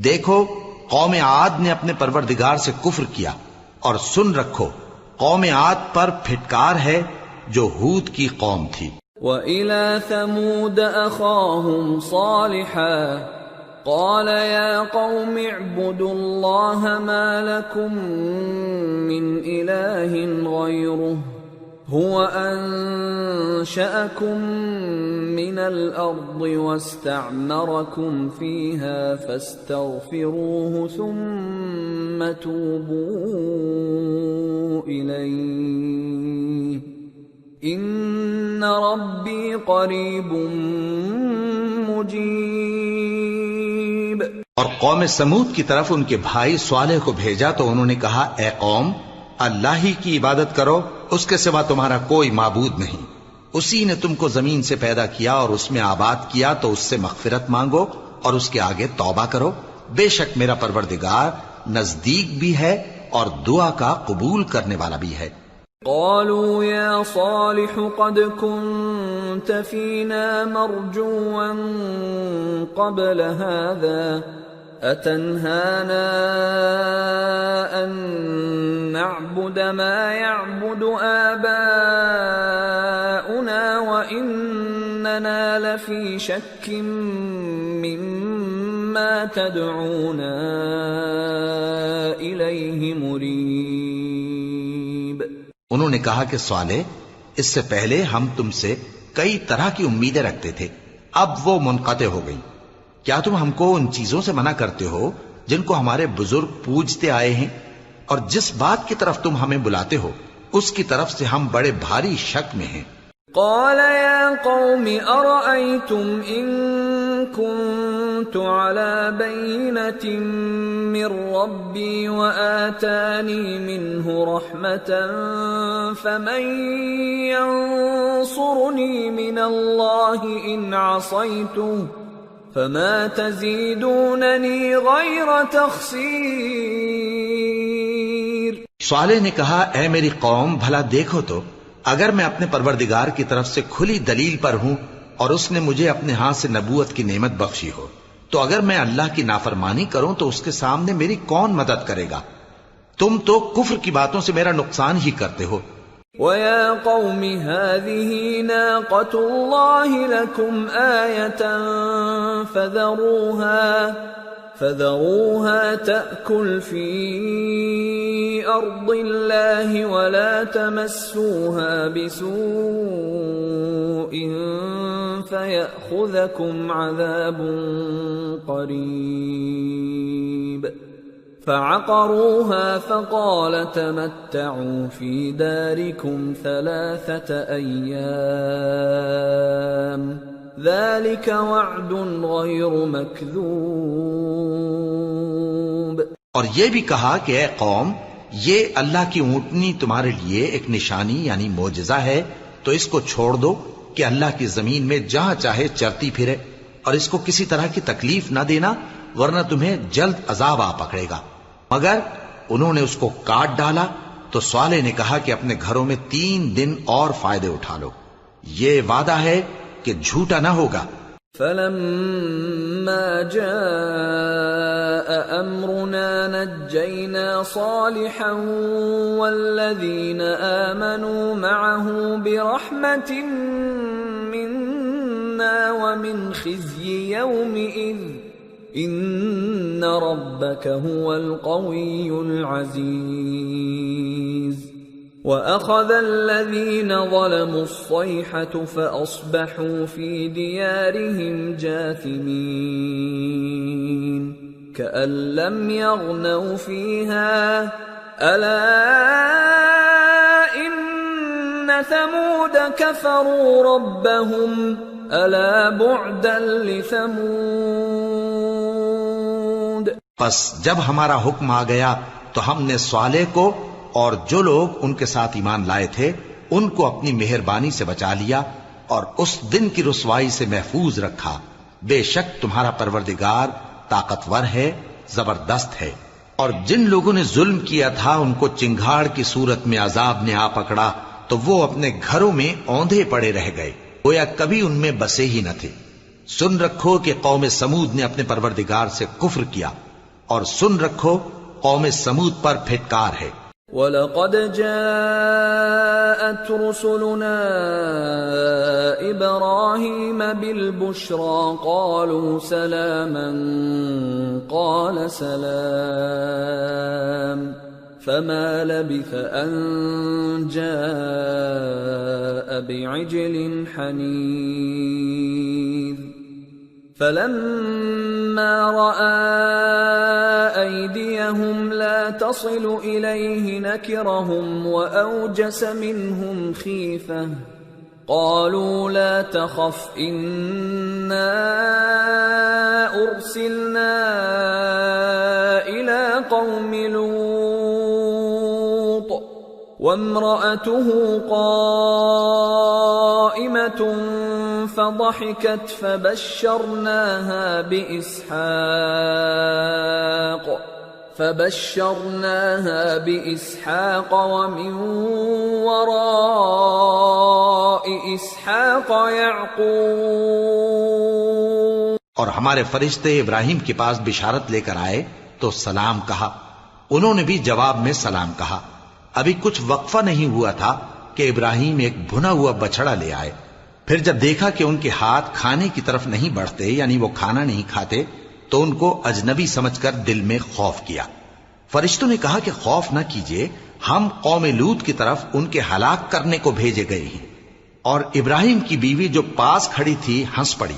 دیکھو قوم عاد نے اپنے پروردگار سے کفر کیا، اور سن رکھو قوم عاد پر پھٹکار ہے جو ہود کی قوم تھی۔ وَإِلَى ثَمُودَ أَخَاهُمْ صَالِحًا قَالَ يَا قَوْمِ اعْبُدُوا اللَّهَ مَا لَكُمْ مِنْ إِلَٰهٍ غَيْرُهُ هُوَ أَنشَأَكُم مِّنَ الْأَرْضِ وَاسْتَعْمَرَكُمْ فِيهَا فَاسْتَغْفِرُوهُ ثُمَّ تُوبُوا إِلَيْهِ إِنَّ رَبِّي قَرِيبٌ مُّجِيبٌ۔ اور قوم سمود کی طرف ان کے بھائی صالح کو بھیجا تو انہوں نے کہا اے قوم اللہ ہی کی عبادت کرو، اس کے سوا تمہارا کوئی معبود نہیں۔ اسی نے تم کو زمین سے پیدا کیا اور اس میں آباد کیا، تو اس سے مغفرت مانگو اور اس کے آگے توبہ کرو، بے شک میرا پروردگار نزدیک بھی ہے اور دعا کا قبول کرنے والا بھی ہے۔ قالوا يا صالح قد كنت فينا مرجوا قبل هذا أتنهانا أن نعبد ما يعبد آباؤنا وإننا لفي شك مما تدعونا إليه مريب۔ انہوں نے کہا کہ صالح اس سے پہلے ہم تم سے کئی طرح کی امیدیں رکھتے تھے، اب وہ منقطع ہو گئی۔ کیا تم ہم کو ان چیزوں سے منع کرتے ہو جن کو ہمارے بزرگ پوجتے آئے ہیں، اور جس بات کی طرف تم ہمیں بلاتے ہو اس کی طرف سے ہم بڑے بھاری شک میں ہیں۔ قال يا قوم أرأيتم إن كنت على بينة من ربي وآتاني منه رحمة فمن ينصرني من الله إن عصيته فما تزيدونني غير تخسير۔ صالح نے کہا اے میری قوم بھلا دیکھو تو اگر میں اپنے پروردگار کی طرف سے کھلی دلیل پر ہوں اور اس نے مجھے اپنے ہاتھ سے نبوت کی نعمت بخشی ہو تو اگر میں اللہ کی نافرمانی کروں تو اس کے سامنے میری کون مدد کرے گا؟ تم تو کفر کی باتوں سے میرا نقصان ہی کرتے ہو۔ وَيَا قَوْمِ هَذِهِ نَاقَةُ اللَّهِ لَكُمْ آيَةً فَذَرُوهَا تَأْكُلْ فِي أَرْضِ اللَّهِ وَلَا تَمَسُّوهَا بِسُوءٍ فَيَأْخُذَكُمْ عَذَابٌ قَرِيبٌ فَعَقَرُوهَا فَقَالَ تَمَتَّعُوا فِي دَارِكُمْ 3 أَيَّامٍ ذَلِكَ وَعْدٌ غَيْرُ مَكْذُوبٍ۔ اور یہ بھی کہا کہ اے قوم یہ اللہ کی اونٹنی تمہارے لیے ایک نشانی یعنی معجزہ ہے تو اس کو چھوڑ دو کہ اللہ کی زمین میں جہاں چاہے چرتی پھرے اور اس کو کسی طرح کی تکلیف نہ دینا ورنہ تمہیں جلد عذاب آ پکڑے گا۔ مگر انہوں نے اس کو کاٹ ڈالا تو صالح نے کہا کہ اپنے گھروں میں 3 دن اور فائدے اٹھا لو، یہ وعدہ ہے کہ جھوٹا نہ ہوگا۔ فَلَمَّا جَاءَ أَمْرُنَا نَجَّيْنَا صَالِحًا وَالَّذِينَ آمَنُوا مَعَهُ بِرَحْمَةٍ مِنَّا وَمِنْ خِزْيِ يَوْمِئِذٍ إِنَّ رَبَّكَ هُوَ الْقَوِيُّ الْعَزِيزُ۔ وَأَخَذَ الَّذِينَ ظَلَمُوا الصَّيْحَةُ فَأَصْبَحُوا فِي دِيَارِهِمْ جَاثِمِينَ كَأَن لَّمْ يَغْنَوْا فِيهَا أَلَا إِنَّ ثَمُودَ كَفَرُوا رَبَّهُمْ أَلَا بُعْدًا لِثَمُودَ۔ پس جب ہمارا حکم آ گیا تو ہم نے صالح کو اور جو لوگ ان کے ساتھ ایمان لائے تھے ان کو اپنی مہربانی سے بچا لیا اور اس دن کی رسوائی سے محفوظ رکھا۔ بے شک تمہارا پروردگار طاقتور ہے، زبردست ہے۔ اور جن لوگوں نے ظلم کیا تھا ان کو چنگھاڑ کی صورت میں عذاب نے آ پکڑا تو وہ اپنے گھروں میں اوندھے پڑے رہ گئے، گویا کبھی ان میں بسے ہی نہ تھے۔ سن رکھو کہ قوم سمود نے اپنے پروردگار سے کفر کیا، اور سن رکھو قوم سمود پر پھٹکار ہے۔ وَلَقَدْ جَاءَتْ رُسُلُنَا إِبْرَاهِيمَ بِالْبُشْرَى قَالُوا سَلَامًا قَالَ سَلَامٌ فَمَا لَبِثَ أَن جَاءَ بِعِجْلٍ حَنِيذٍ فَلَمَّا رَأَى أَيْدِيَهُمْ لَا تَصِلُ إِلَيْهِ نَكِرَهُمْ وَأَوْجَسَ مِنْهُمْ خِيفَةً قَالُوا لَا تَخَفْ إِنَّا أُرْسِلْنَا إِلَى قَوْمِ لُوطٍ وَامْرَأَتُهُ قَائِمَةٌ فضحكت فبشرناها بإسحاق ومن وراء إسحاق يعقوب۔ اور ہمارے فرشتے ابراہیم کے پاس بشارت لے کر آئے تو سلام کہا، انہوں نے بھی جواب میں سلام کہا۔ ابھی کچھ وقفہ نہیں ہوا تھا کہ ابراہیم ایک بھنا ہوا بچڑا لے آئے۔ پھر جب دیکھا کہ ان کے ہاتھ کھانے کی طرف نہیں بڑھتے یعنی وہ کھانا نہیں کھاتے تو ان کو اجنبی سمجھ کر دل میں خوف کیا۔ فرشتوں نے کہا کہ خوف نہ کیجیے، ہم قوم لوط کی طرف ان کے ہلاک کرنے کو بھیجے گئے ہیں۔ اور ابراہیم کی بیوی جو پاس کھڑی تھی ہنس پڑی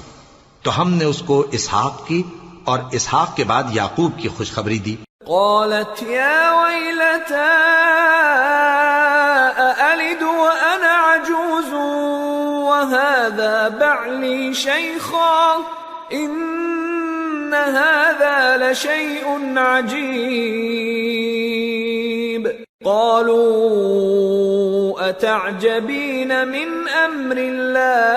تو ہم نے اس کو اسحاق کی اور اسحاق کے بعد یعقوب کی خوشخبری دی۔ قالت يا ويلتى هذا بعلي شيخا إن هذا لشيء عجيب قالوا أتعجبين من أمر الله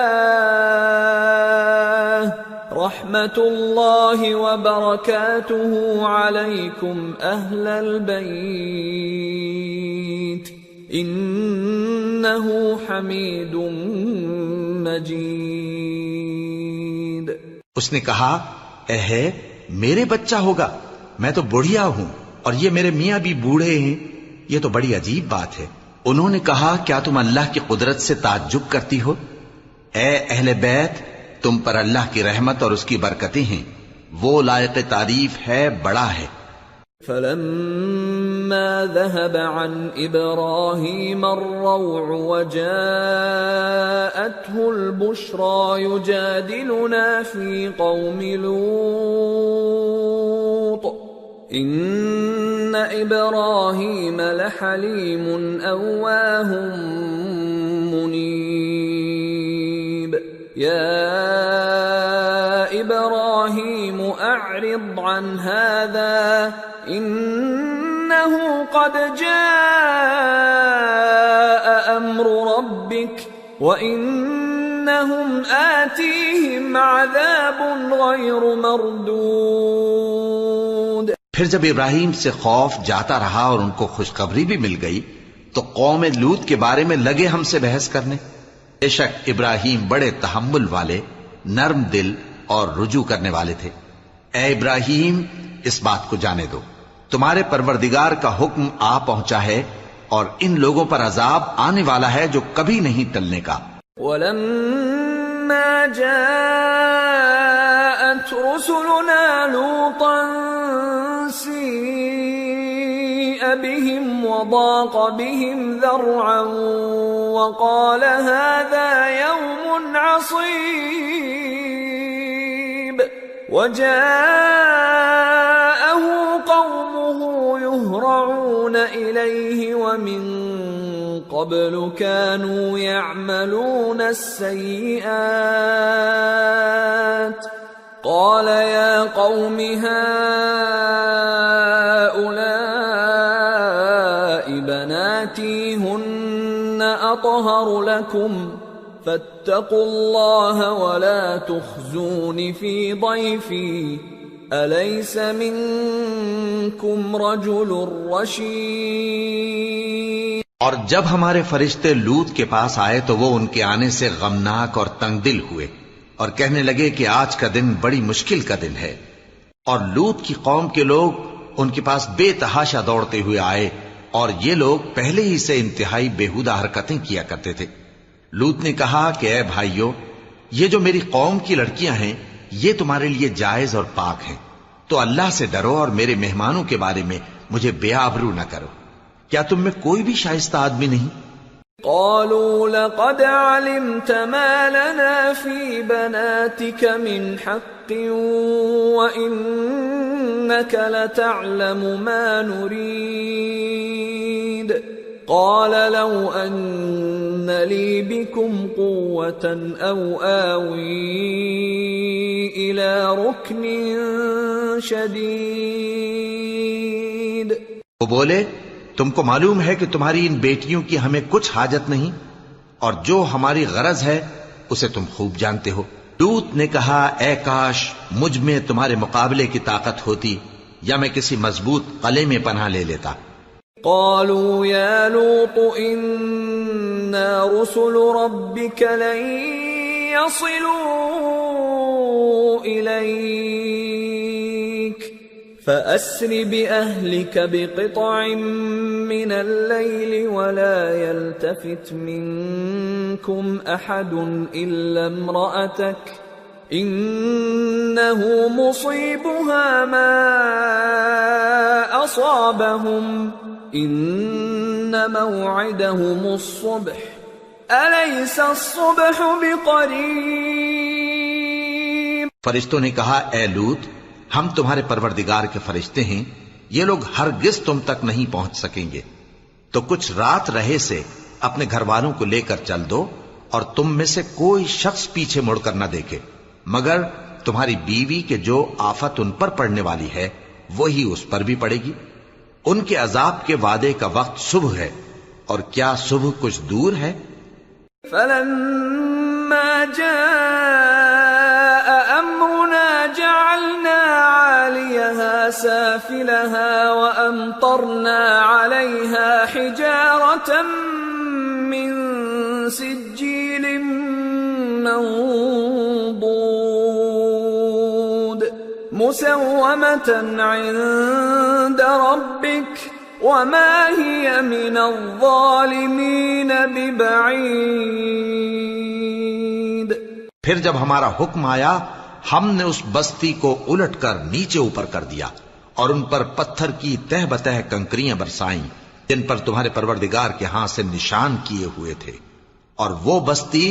رحمة الله وبركاته عليكم أهل البيت إنه حميد مجيد. اس نے کہا اے ہے میرے بچہ ہوگا، میں تو بڑھیا ہوں اور یہ میرے میاں بھی بوڑھے ہیں، یہ تو بڑی عجیب بات ہے. انہوں نے کہا کیا تم اللہ کی قدرت سے تعجب کرتی ہو؟ اے اہل بیت، تم پر اللہ کی رحمت اور اس کی برکتیں ہیں، وہ لائق تعریف ہے، بڑا ہے. فلما ذهب عن إبراهيم الروع وجاءته البشرى يجادلنا في قوم لوط إن إبراهيم لحليم أواه منيب يا إبراهيم أعرض عن هذا إنه قد جاء أمر ربك وإنهم آتيهم عذاب غير مردود. پھر جب ابراہیم سے خوف جاتا رہا اور ان کو خوشخبری بھی مل گئی تو قوم لوط کے بارے میں لگے ہم سے بحث کرنے. بے شک ابراہیم بڑے تحمل والے، نرم دل اور رجوع کرنے والے تھے. اے ابراہیم اس بات کو جانے دو، تمہارے پروردگار کا حکم آ پہنچا ہے اور ان لوگوں پر عذاب آنے والا ہے جو کبھی نہیں ٹلنے کا. وَلَمَّا جَاءَتْ رُسُلُنَا لُوطًا سِيءَ بِهِمْ وَضَاقَ بِهِمْ ذَرْعًا وَقَالَ هَذَا يَوْمٌ عَصِيبٌ وَجَاءَهُ قَوْمُهُ يُهْرَعُونَ إِلَيْهِ وَمِن قَبْلُ كَانُوا يَعْمَلُونَ السَّيِّئَاتِ قَالَ يَا قَوْمِ هَؤُلَاءِ بَنَاتِي هُنَّ أَطْهَرُ لَكُمْ فَاتَّقُوا اللَّهَ وَلَا تُخْزُونِ فِي ضَيْفِي أَلَيْسَ مِنكُمْ رَجُلٌ رَّشِيدٌ. اور جب ہمارے فرشتے لوط کے پاس آئے تو وہ ان کے آنے سے غمناک اور تنگ دل ہوئے اور کہنے لگے کہ آج کا دن بڑی مشکل کا دن ہے. اور لوط کی قوم کے لوگ ان کے پاس بے تحاشا دوڑتے ہوئے آئے اور یہ لوگ پہلے ہی سے انتہائی بیہودہ حرکتیں کیا کرتے تھے. لوط نے کہا کہ اے بھائیو، یہ جو میری قوم کی لڑکیاں ہیں یہ تمہارے لیے جائز اور پاک ہیں، تو اللہ سے ڈرو اور میرے مہمانوں کے بارے میں مجھے بے آبرو نہ کرو. کیا تم میں کوئی بھی شائستہ آدمی نہیں؟ قالوا لقد علمت ما لنا في بناتك من حق وإنك لتعلم ما نريد قال لو أن لي بكم قوة أو آوي إلى ركن شديد. وہ بولے تم کو معلوم ہے کہ تمہاری ان بیٹیوں کی ہمیں کچھ حاجت نہیں اور جو ہماری غرض ہے اسے تم خوب جانتے ہو. لوط نے کہا اے کاش مجھ میں تمہارے مقابلے کی طاقت ہوتی یا میں کسی مضبوط قلعے میں پناہ لے لیتا. قالوا يا لوط إنا رسل ربك لن يصلوا إليك فأسر بأهلك بقطع من الليل ولا يلتفت منكم أحد إلا امرأتك إنه مصيبها ما أصابهم إن موعدهم الصبح أليس الصبح بقريب. فرشتوں نے کہا اے لوط ہم تمہارے پروردگار کے فرشتے ہیں، یہ لوگ ہرگز تم تک نہیں پہنچ سکیں گے، تو کچھ رات رہے سے اپنے گھر والوں کو لے کر چل دو اور تم میں سے کوئی شخص پیچھے مڑ کر نہ دیکھے مگر تمہاری بیوی کے جو آفت ان پر پڑنے والی ہے وہی اس پر بھی پڑے گی۔ ان کے عذاب کے وعدے کا وقت صبح ہے، اور کیا صبح کچھ دور ہے؟ فلما جاء أمرنا جعلنا عاليها سافلها وأمطرنا عليها حجارة من سجيل منضود مسومة عند ربك وما هي من الظالمين ببعيد۔ پھر جب ہمارا حکم آیا ہم نے اس بستی کو الٹ کر نیچے اوپر کر دیا اور ان پر پتھر کی تہ بتہ کنکریاں برسائیں جن پر تمہارے پروردگار کے ہاں سے نشان کیے ہوئے تھے، اور وہ بستی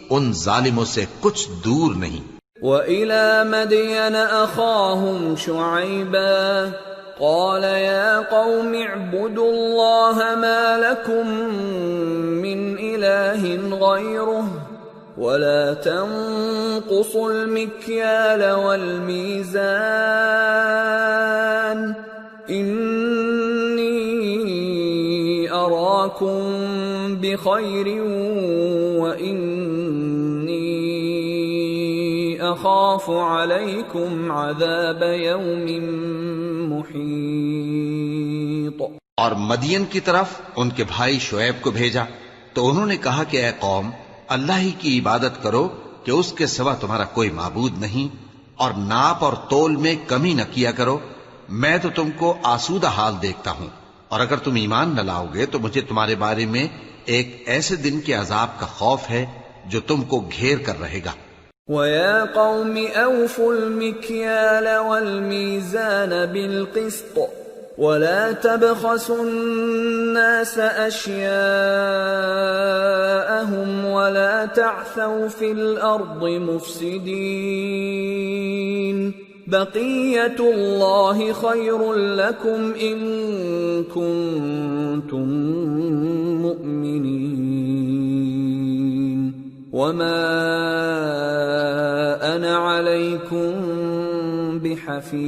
ان ظالموں سے کچھ دور نہیں۔ وَإِلَى مَدْيَنَ أَخَاهُمْ شُعَيْبًا قال يا قوم اعبدوا الله ما لكم من إله غيره ولا تنقصوا المكيال والميزان إني أراكم بخير وإني أخاف عليكم عذاب يوم محيط۔ اور مدین کی طرف ان کے بھائی شعیب کو بھیجا تو انہوں نے کہا کہ اے قوم اللہ ہی کی عبادت کرو کہ اس کے سوا تمہارا کوئی معبود نہیں، اور ناپ اور تول میں کمی نہ کیا کرو، میں تو تم کو آسودہ حال دیکھتا ہوں، اور اگر تم ایمان نہ لاؤ گے تو مجھے تمہارے بارے میں ایک ایسے دن کے عذاب کا خوف ہے جو تم کو گھیر کر رہے گا۔ وَيَا قَوْمِ أَوْفُوا الْمِكْيَالَ وَالْمِيزَانَ بِالْقِسْطِ وَلَا تَبْخَسُوا النَّاسَ أَشْيَاءَهُمْ وَلَا تَعْثَوْا فِي الْأَرْضِ مُفْسِدِينَ بَقِيَّةُ اللَّهِ خَيْرٌ لَكُمْ إِن كُنتُم مُّؤْمِنِينَ وَمَا أَنَا عَلَيْكُمْ بِحَفِيظٍ۔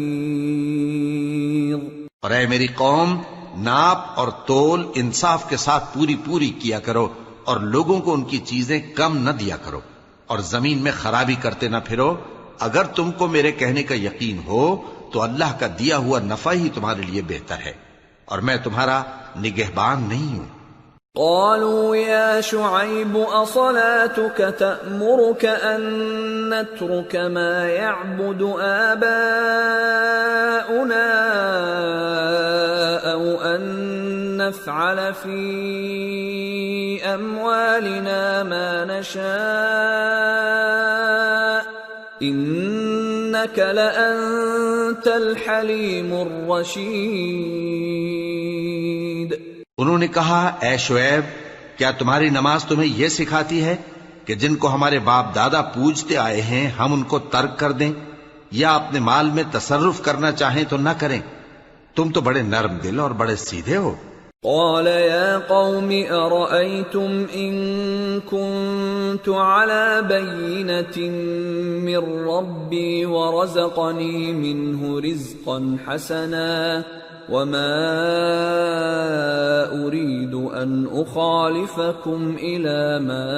اور اے میری قوم ناپ اور تول انصاف کے ساتھ پوری پوری کیا کرو، اور لوگوں کو ان کی چیزیں کم نہ دیا کرو، اور زمین میں خرابی کرتے نہ پھرو۔ اگر تم کو میرے کہنے کا یقین ہو تو اللہ کا دیا ہوا نفع ہی تمہارے لیے بہتر ہے، اور میں تمہارا نگہبان نہیں ہوں۔ قالوا يا شعيب أصلاتك تأمرك أن نترك ما يعبد آباؤنا أو أن نفعل في أموالنا ما نشاء إنك لأنت الحليم الرشيد۔ انہوں نے کہا اے شعیب کیا تمہاری نماز تمہیں یہ سکھاتی ہے کہ جن کو ہمارے باپ دادا پوجتے آئے ہیں ہم ان کو ترک کر دیں، یا اپنے مال میں تصرف کرنا چاہیں تو نہ کریں؟ تم تو بڑے نرم دل اور بڑے سیدھے ہو۔ قال يا قوم أرأيتم إن كنت على بينة من ربي ورزقني منه رزقا حسنا وما أريد أن أخالفكم إلى ما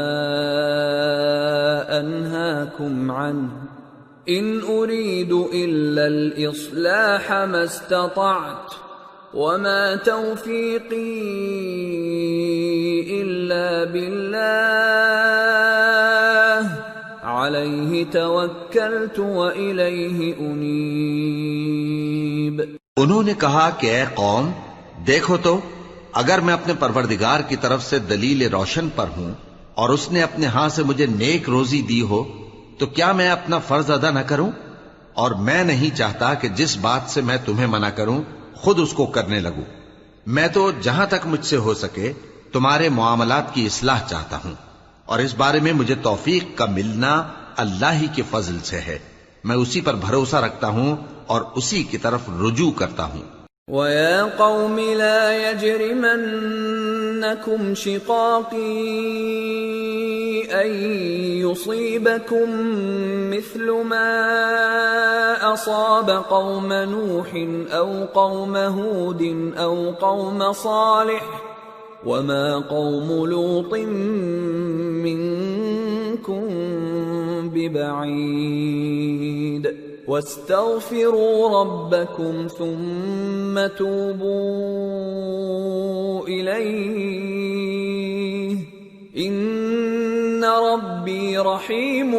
أنهاكم عنه إن أريد إلا الإصلاح ما استطعت وما توفيقي إلا بالله عليه توكلت وإليه أنيب۔ انہوں نے کہا کہ اے قوم دیکھو تو اگر میں اپنے پروردگار کی طرف سے دلیل روشن پر ہوں اور اس نے اپنے ہاں سے مجھے نیک روزی دی ہو تو کیا میں اپنا فرض ادا نہ کروں؟ اور میں نہیں چاہتا کہ جس بات سے میں تمہیں منع کروں خود اس کو کرنے لگوں۔ میں تو جہاں تک مجھ سے ہو سکے تمہارے معاملات کی اصلاح چاہتا ہوں، اور اس بارے میں مجھے توفیق کا ملنا اللہ ہی کے فضل سے ہے۔ میں اسی پر بھروسہ رکھتا ہوں اور اسی کی طرف رجوع کرتا ہوں۔ وَيَا قَوْمِ لَا يَجْرِمَنَّكُمْ شِقَاقِي أن يصيبكم مثل ما أصاب قوم نوح أو قوم هود أو قوم صالح وما قوم لوط منكم ببعيد واستغفروا ربكم ثم توبوا إليه إن ربي رحيم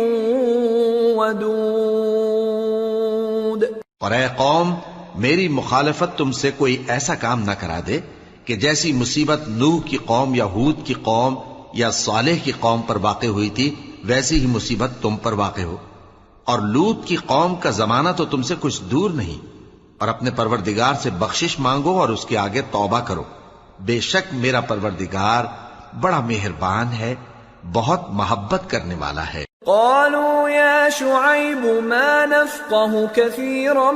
ودود۔ اور اے قوم، میری مخالفت تم سے کوئی ایسا کام نہ کرا دے کہ جیسی مصیبت نوح کی قوم یا ہود کی قوم یا صالح کی قوم پر واقع ہوئی تھی ویسی ہی مصیبت تم پر واقع ہو۔ اور لوط کی قوم کا زمانہ تو تم سے کچھ دور نہیں۔ اور اپنے پروردگار سے بخشش مانگو اور اس کے آگے توبہ کرو، بے شک میرا پروردگار بڑا مہربان ہے، بہت محبت کرنے والا ہے۔ قالوا يا شعيب ما نفقه كثيرا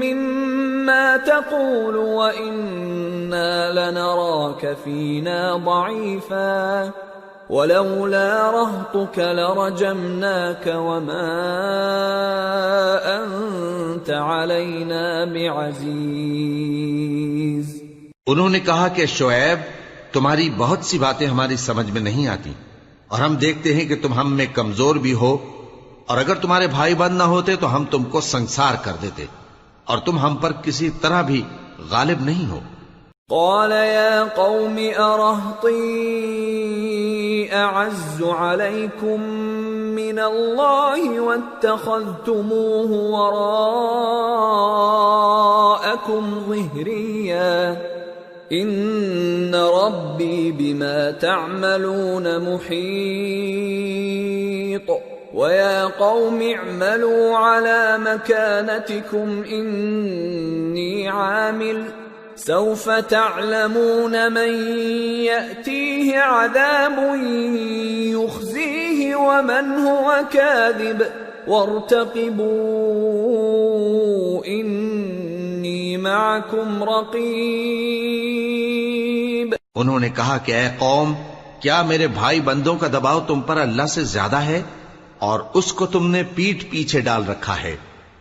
مما تقول وإنا لنراك فينا ضعيفا ولولا رهطك لرجمناك وما أنت علينا بعزيز۔ انہوں نے کہا کہ شعیب، تمہاری بہت سی باتیں ہماری سمجھ میں نہیں آتی، اور ہم دیکھتے ہیں کہ تم ہم میں کمزور بھی ہو، اور اگر تمہارے بھائی بند نہ ہوتے تو ہم تم کو سنسار کر دیتے، اور تم ہم پر کسی طرح بھی غالب نہیں ہو۔ قال يا قوم أرهطي أعز عليكم من الله واتخذتموه وراءكم ظهريا إن ربي بما تعملون محيط ويا قوم اعملوا على مكانتكم إني عامل سوف تعلمون من يأتيه عذاب يخزيه ومن هو كاذب وارتقبوا إني معكم رقيب۔ انہوں نے کہا کہ اے قوم، کیا میرے بھائی بندوں کا دباؤ تم پر اللہ سے زیادہ ہے، اور اس کو تم نے پیٹھ پیچھے ڈال رکھا ہے؟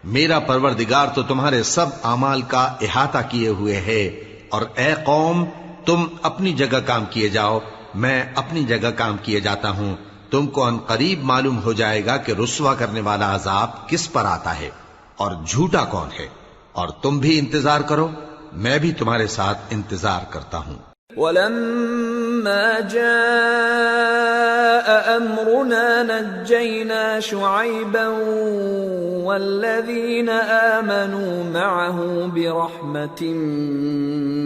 میرا پروردگار تو تمہارے سب اعمال کا احاطہ کیے ہوئے ہے، اور اے قوم، تم اپنی جگہ کام کیے جاؤ، میں اپنی جگہ کام کیے جاتا ہوں۔ تم کو ان قریب معلوم ہو جائے گا کہ رسوا کرنے والا عذاب کس پر آتا ہے اور جھوٹا کون ہے، اور تم بھی انتظار کرو، میں بھی تمہارے ساتھ انتظار کرتا ہوں۔ وَلَمَّا جَاءَ أَمْرُنَا نَجَّيْنَا شُعَيْبًا وَالَّذِينَ آمَنُوا مَعَهُ بِرَحْمَةٍ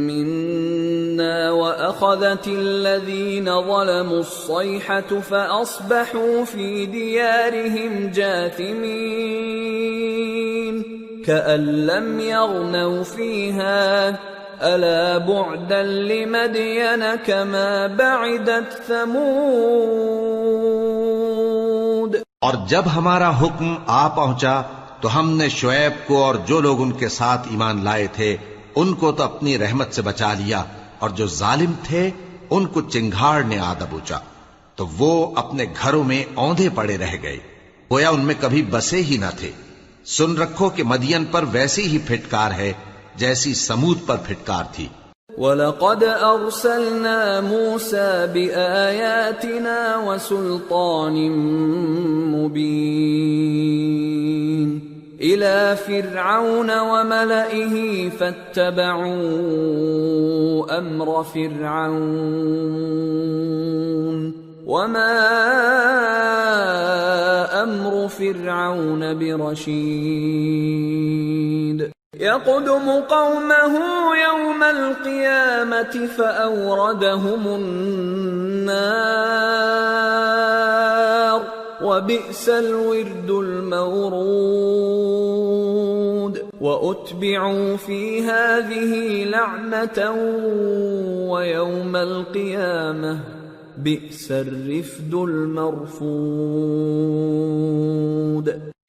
مِنَّا وَأَخَذَتِ الَّذِينَ ظَلَمُوا الصَّيْحَةُ فَأَصْبَحُوا فِي دِيَارِهِمْ جَاثِمِينَ كَأَن لَّمْ يَغْنَوْا فِيهَا أَلَا بُعْدًا لِمَدْيَنَ كَمَا بَعِدَتْ ثَمُودُ۔ اور جب ہمارا حکم آ پہنچا تو ہم نے شعیب کو اور جو لوگ ان کے ساتھ ایمان لائے تھے ان کو تو اپنی رحمت سے بچا لیا، اور جو ظالم تھے ان کو چنگھاڑ نے آ دبوچا، تو وہ اپنے گھروں میں اوندھے پڑے رہ گئے، گویا ان میں کبھی بسے ہی نہ تھے۔ سن رکھو کہ مدین پر ویسی ہی پھٹکار ہے جیسی سمود پر پھٹکار تھی۔ وَلَقَدْ أَرْسَلْنَا مُوسَى بِآيَاتِنَا وَسُلْطَانٍ مُبِينٍ إِلَى فِرْعَوْنَ وَمَلَئِهِ فَاتَّبَعُوا أَمْرَ فِرْعَوْنَ وَمَا أَمْرُ فِرْعَوْنَ بِرَشِيدٍ يَقْدُمُ قَوْمَهُ يَوْمَ الْقِيَامَةِ فَأَوْرَدَهُمُ النَّارَ وَبِئْسَ الْوِرْدُ الْمَوْرُودُ وَأُتْبِعُوا فِي هَذِهِ لَعْنَةً وَيَوْمَ الْقِيَامَةِ بِئْسَ الرِّفْدُ الْمَرْفُودُ۔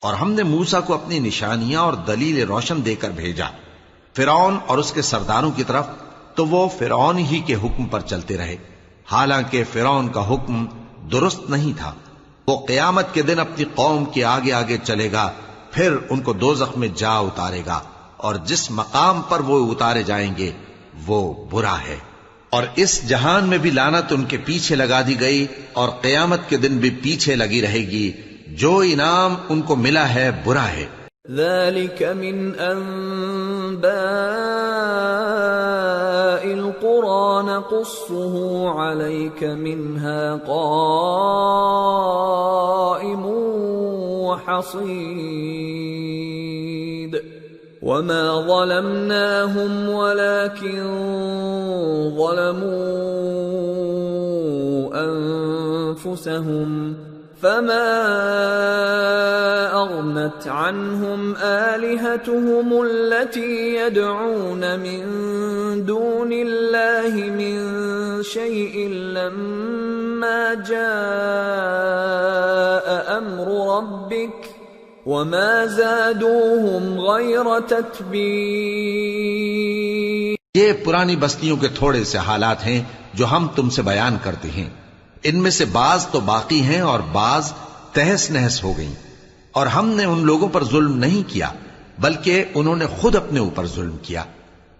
اور ہم نے موسیٰ کو اپنی نشانیاں اور دلیل روشن دے کر بھیجا فرعون اور اس کے سرداروں کی طرف، تو وہ فرعون ہی کے حکم پر چلتے رہے، حالانکہ فرعون کا حکم درست نہیں تھا۔ وہ قیامت کے دن اپنی قوم کے آگے آگے چلے گا، پھر ان کو دوزخ میں جا اتارے گا، اور جس مقام پر وہ اتارے جائیں گے وہ برا ہے۔ اور اس جہان میں بھی لعنت ان کے پیچھے لگا دی گئی، اور قیامت کے دن بھی پیچھے لگی رہے گی۔ جو انعام ان کو ملا ہے برا ہے۔ ذلك من أنباء القرى نقصه عليك منها قائم وحصيد وما ظلمناهم ولكن ظلموا أنفسهم فما أغنت عنهم آلهتهم التي يدعون من دون الله من شيء لما جاء أمر ربك وما زادوهم غير تتبيب۔ یہ پرانی بستیوں کے تھوڑے سے حالات ہیں جو ہم تم سے بیان کرتے ہیں۔ ان میں سے بعض تو باقی ہیں اور بعض تہس نہس ہو گئیں، اور ہم نے ان لوگوں پر ظلم نہیں کیا بلکہ انہوں نے خود اپنے اوپر ظلم کیا۔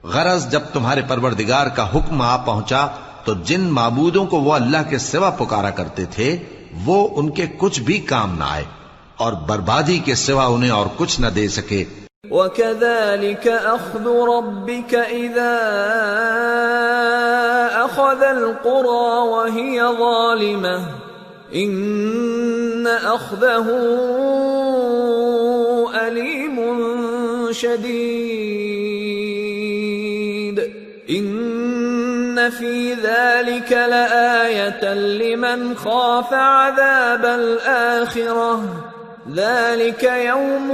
غرض جب تمہارے پروردگار کا حکم آ پہنچا تو جن معبودوں کو وہ اللہ کے سوا پکارا کرتے تھے وہ ان کے کچھ بھی کام نہ آئے، اور بربادی کے سوا انہیں اور کچھ نہ دے سکے۔ وَكَذَلِكَ أَخْذُ رَبِّكَ إِذَا أَخَذَ الْقُرَى وَهِيَ ظَالِمَةٌ إِنَّ أَخْذَهُ أَلِيمٌ شَدِيدٌ إِنَّ فِي ذَلِكَ لَآيَةً لِمَنْ خَافَ عَذَابَ الْآخِرَةِ ذلك يوم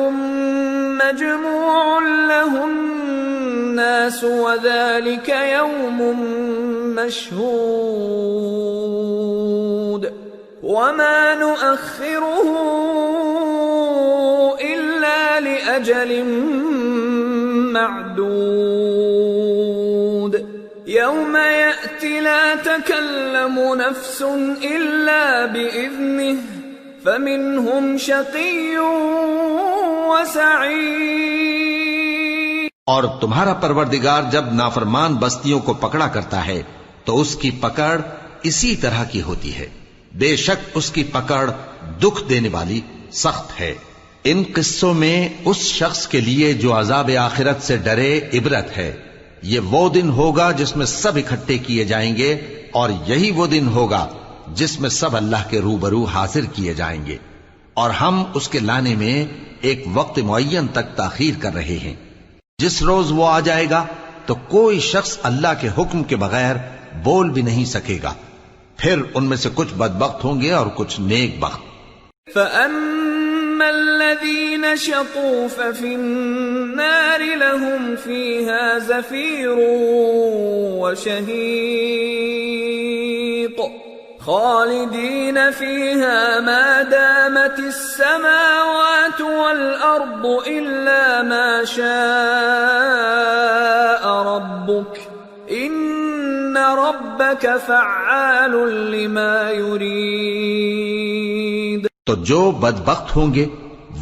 مجموع له الناس وذلك يوم مشهود وما نؤخره إلا لأجل معدود يوم يأتي لا تكلم نفس إلا بإذنه فَمِنْهُمْ شَقِيٌّ وَسَعِيدٌ۔ اور تمہارا پروردگار جب نافرمان بستیوں کو پکڑا کرتا ہے تو اس کی پکڑ اسی طرح کی ہوتی ہے، بے شک اس کی پکڑ دکھ دینے والی سخت ہے۔ ان قصوں میں اس شخص کے لیے جو عذاب آخرت سے ڈرے عبرت ہے۔ یہ وہ دن ہوگا جس میں سب اکٹھے کیے جائیں گے، اور یہی وہ دن ہوگا جس میں سب اللہ کے روبرو حاضر کیے جائیں گے، اور ہم اس کے لانے میں ایک وقت معین تک تاخیر کر رہے ہیں۔ جس روز وہ آ جائے گا تو کوئی شخص اللہ کے حکم کے بغیر بول بھی نہیں سکے گا، پھر ان میں سے کچھ بدبخت ہوں گے اور کچھ نیک بخت۔ فَأَمَّا الَّذِينَ شَقُوا فَفِي النَّارِ لَهُمْ فِيهَا زَفِيرٌ وَشَهِيقٌ خالدين فيها ما دامت السماوات والأرض إلا ما شاء ربك إن ربك فعال لما يريد۔ تو جو بدبخت ہوں گے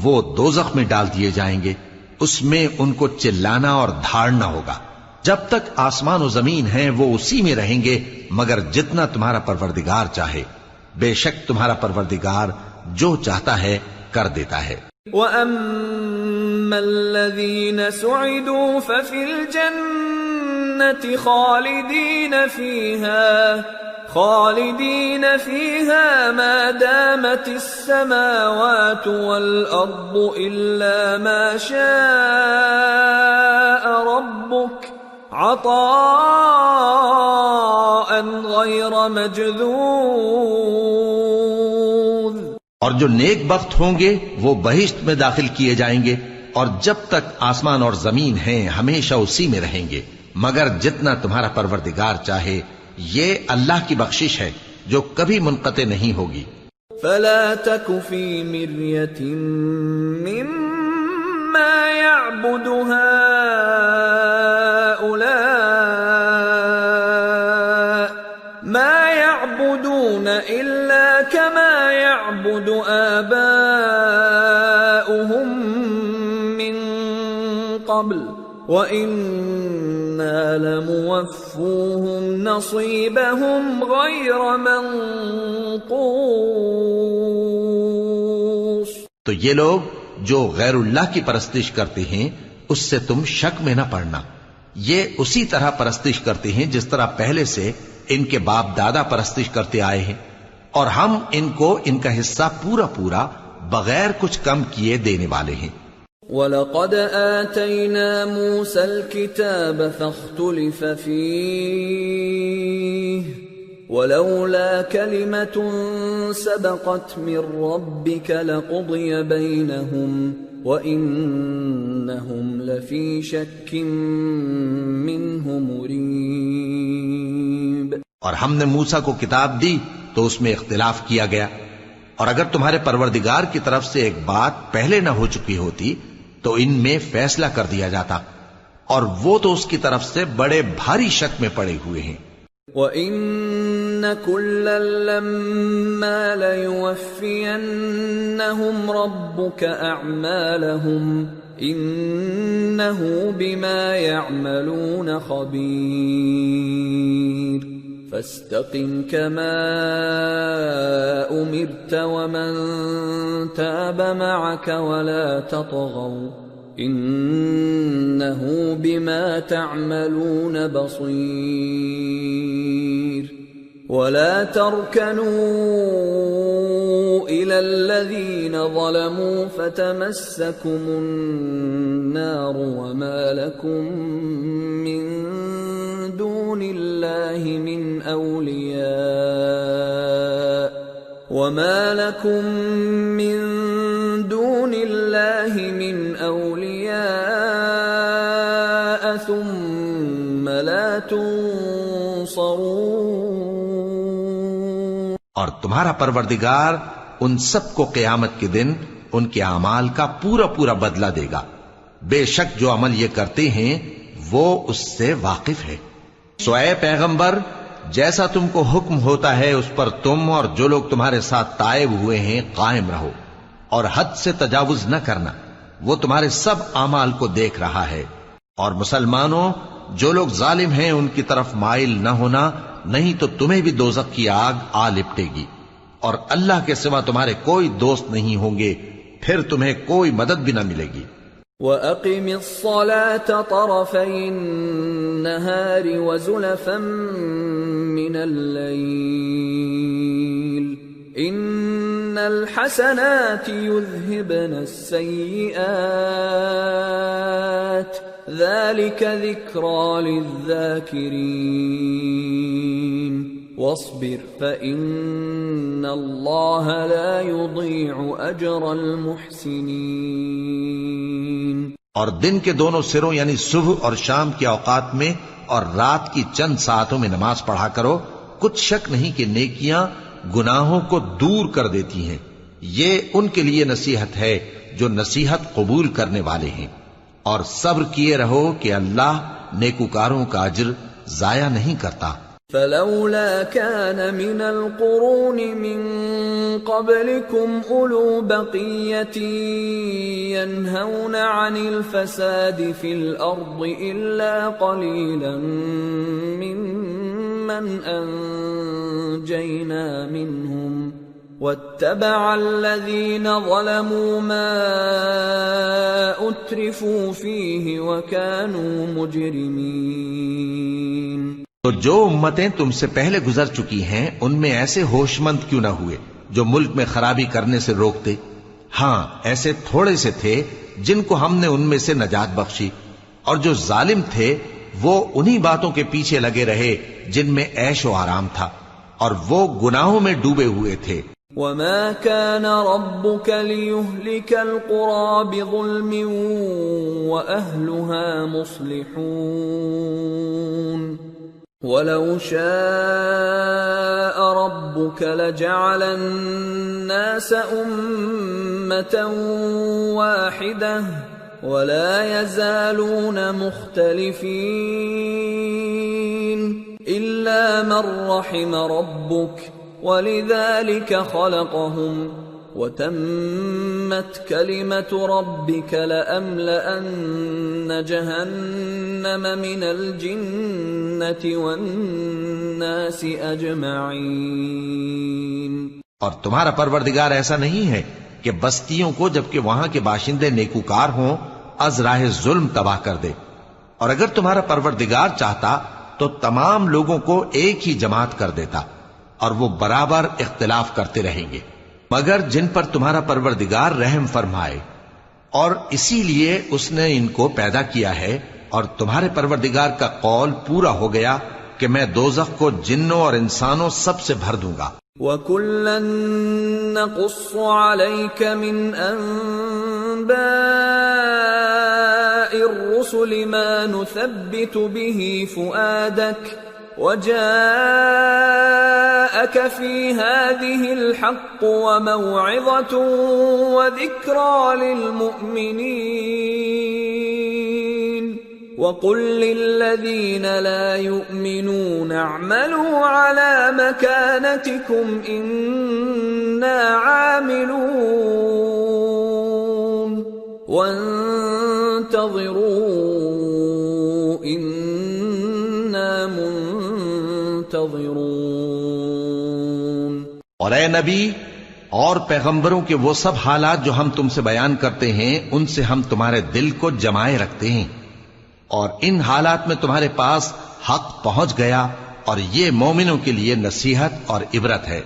وہ دوزخ میں ڈال دیے جائیں گے، اس میں ان کو چلانا اور دھاڑنا ہوگا۔ جب تک آسمان و زمین ہیں وہ اسی میں رہیں گے مگر جتنا تمہارا پروردگار چاہے، بے شک تمہارا پروردگار جو چاہتا ہے کر دیتا ہے۔ وَأَمَّا الَّذِينَ سُعِدُوا فَفِي الْجَنَّةِ خالدين فيها ما دامت السماوات والأرض إلا ما شاء ربك عطاء غير مجذوذ۔ اور جو نیک بخت ہوں گے وہ بہشت میں داخل کیے جائیں گے، اور جب تک آسمان اور زمین ہیں ہمیشہ اسی میں رہیں گے مگر جتنا تمہارا پروردگار چاہے۔ یہ اللہ کی بخشش ہے جو کبھی منقطع نہیں ہوگی۔ فلا تك في مرية مما يعبد هؤلاء ما يعبد يعبدون إلا كما يعبد آباؤهم من قبل وَإِنَّا لَمُوَفُّوهُمْ نَصِيبَهُمْ غَيْرَ مَنْقُوصٍ۔ تو یہ لوگ جو غیر اللہ کی پرستش کرتے ہیں اس سے تم شک میں نہ پڑنا، یہ اسی طرح پرستش کرتے ہیں جس طرح پہلے سے ان کے باپ دادا پرستش کرتے آئے ہیں، اور ہم ان کو ان کا حصہ پورا پورا بغیر کچھ کم کیے دینے والے ہیں۔ وَلَقَدْ آتَيْنَا مُوسَى الْكِتَابَ فَاخْتُلِفَ فِيهِ وَلَوْلَا كَلِمَةٌ سَبَقَتْ مِنْ رَبِّكَ لَقُضِيَ بَيْنَهُمْ وَإِنَّهُمْ لَفِي شَكٍّ مِّنْهُ مُرِيبٍ۔ اور ہم نے موسیٰ کو کتاب دی تو اس میں اختلاف کیا گیا، اور اگر تمہارے پروردگار کی طرف سے ایک بات پہلے نہ ہو چکی ہوتی تو ان میں فیصلہ کر دیا جاتا، اور وہ تو اس کی طرف سے بڑے بھاری شک میں پڑے ہوئے ہیں۔ وَإِنَّ كُلًّا لَمَّا لَيُوَفِّيَنَّهُمْ رَبُّكَ أَعْمَالَهُمْ إِنَّهُ بِمَا يَعْمَلُونَ خَبِيرٌ فَاسْتَقِمْ كَمَا أُمِرْتَ وَمَنْ تَابَ مَعَكَ وَلَا تَطْغَوْا إِنَّهُ بِمَا تَعْمَلُونَ بَصِيرٌ وَلَا تَرْكَنُوا إِلَى الَّذِينَ ظَلَمُوا فَتَمَسَّكُمُ النَّارُ وَمَا لَكُمْ مِنْ دون الله من أولياء وما لكم من دون الله من أولياء ثم لا تنصرون۔ اور تمہارا پروردگار ان سب کو قیامت کے دن ان کے اعمال کا پورا پورا بدلہ دے گا، بے شک جو عمل یہ کرتے ہیں وہ اس سے واقف ہے۔ سو اے پیغمبر، جیسا تم کو حکم ہوتا ہے اس پر تم اور جو لوگ تمہارے ساتھ تائب ہوئے ہیں قائم رہو، اور حد سے تجاوز نہ کرنا، وہ تمہارے سب اعمال کو دیکھ رہا ہے۔ اور مسلمانوں، جو لوگ ظالم ہیں ان کی طرف مائل نہ ہونا، نہیں تو تمہیں بھی دوزخ کی آگ آ لپٹے گی، اور اللہ کے سوا تمہارے کوئی دوست نہیں ہوں گے، پھر تمہیں کوئی مدد بھی نہ ملے گی۔ وَأَقِمِ الصَّلَاةَ طَرَفَيِ النَّهَارِ وَزُلَفًا مِّنَ اللَّيْلِ إِنَّ الْحَسَنَاتِ يُذْهِبْنَ السَّيِّئَاتِ ذَلِكَ ذِكْرَى لِلذَّاكِرِينَ وَاصْبِرْ فَإِنَّ اللَّهَ لَا يُضِيعُ أَجْرَ الْمُحْسِنِينَ۔ اور دن کے دونوں سروں یعنی صبح اور شام کے اوقات میں اور رات کی چند ساعتوں میں نماز پڑھا کرو، کچھ شک نہیں کہ نیکیاں گناہوں کو دور کر دیتی ہیں، یہ ان کے لیے نصیحت ہے جو نصیحت قبول کرنے والے ہیں، اور صبر کیے رہو کہ اللہ نیکوکاروں کا اجر ضائع نہیں کرتا۔ فلولا كان من القرون من قبلكم أولو بقية ينهون عن الفساد في الأرض إلا قليلا ممن أنجينا منهم واتبع الذين ظلموا ما أترفوا فيه وكانوا مجرمين۔ تو جو امتیں تم سے پہلے گزر چکی ہیں ان میں ایسے ہوش مند کیوں نہ ہوئے جو ملک میں خرابی کرنے سے روکتے؟ ہاں، ایسے تھوڑے سے تھے جن کو ہم نے ان میں سے نجات بخشی، اور جو ظالم تھے وہ انہی باتوں کے پیچھے لگے رہے جن میں عیش و آرام تھا، اور وہ گناہوں میں ڈوبے ہوئے تھے۔ وَمَا كَانَ رَبُّكَ لِيُهْلِكَ الْقُرَى بِظُلْمٍ وَأَهْلُهَا مُصْلِحُونَ وَلَوْ شَاءَ رَبُّكَ لَجَعَلَ النَّاسَ أُمَّةً وَاحِدَةً وَلَا يَزَالُونَ مُخْتَلِفِينَ إِلَّا مَن رَّحِمَ رَبُّكَ وَلِذَلِكَ خَلَقَهُمْ وَتَمَّتْ كَلِمَةُ رَبِّكَ لَأَمْلَأَنَّ جَهَنَّمَ مِنَ الْجِنَّةِ وَالنَّاسِ أَجْمَعِينَ۔ اور تمہارا پروردگار ایسا نہیں ہے کہ بستیوں کو جبکہ وہاں کے باشندے نیکوکار ہوں از راہ ظلم تباہ کر دے، اور اگر تمہارا پروردگار چاہتا تو تمام لوگوں کو ایک ہی جماعت کر دیتا، اور وہ برابر اختلاف کرتے رہیں گے، مگر جن پر تمہارا پروردگار رحم فرمائے، اور اسی لیے اس نے ان کو پیدا کیا ہے، اور تمہارے پروردگار کا قول پورا ہو گیا کہ میں دوزخ کو جنوں اور انسانوں سب سے بھر دوں گا۔ وَكُلًّا نَّقُصُّ عَلَيْكَ مِنْ أَنبَاءِ الرُّسُلِ مَا نُثَبِّتُ بِهِ فُؤَادَكَ وَجَاءَكَ فِي هَٰذِهِ الْحَقُّ وَمَوْعِظَةٌ وَذِكْرَىٰ لِلْمُؤْمِنِينَ وَقُل لِّلَّذِينَ لَا يُؤْمِنُونَ اعْمَلُوا عَلَىٰ مَكَانَتِكُمْ إِنَّا عَامِلُونَ وَانتَظِرُوا إِنَّا مُنتَظِرُونَ۔ اور اے نبی اور پیغمبروں کے وہ سب حالات جو ہم تم سے بیان کرتے ہیں ان سے ہم تمہارے دل کو جمائے رکھتے ہیں، اور ان حالات میں تمہارے پاس حق پہنچ گیا، اور یہ مومنوں کے لیے نصیحت اور عبرت ہے۔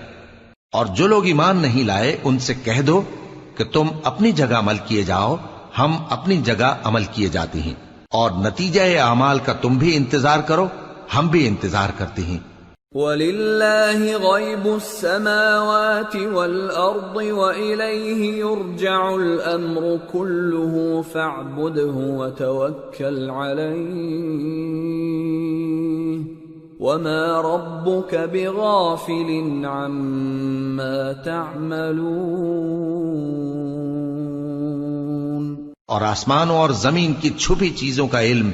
اور جو لوگ ایمان نہیں لائے ان سے کہہ دو کہ تم اپنی جگہ عمل کیے جاؤ، ہم اپنی جگہ عمل کیے جاتے ہیں، اور نتیجہ اعمال کا تم بھی انتظار کرو، ہم بھی انتظار کرتے ہیں۔ وَلِلَّهِ غَيْبُ السَّمَاوَاتِ وَالْأَرْضِ وَإِلَيْهِ يُرْجَعُ الْأَمْرُ كُلُّهُ فَاعْبُدْهُ وَتَوَكَّلْ عَلَيْهِ وَمَا رَبُّكَ بِغَافِلٍ عَمَّا تَعْمَلُونَ۔ اور آسمانوں اور زمین کی چھپی چیزوں کا علم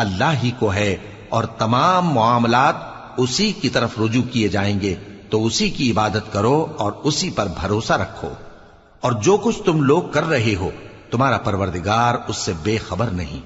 اللہ ہی کو ہے، اور تمام معاملات اسی کی طرف رجوع کیے جائیں گے، تو اسی کی عبادت کرو اور اسی پر بھروسہ رکھو، اور جو کچھ تم لوگ کر رہے ہو تمہارا پروردگار اس سے بے خبر نہیں۔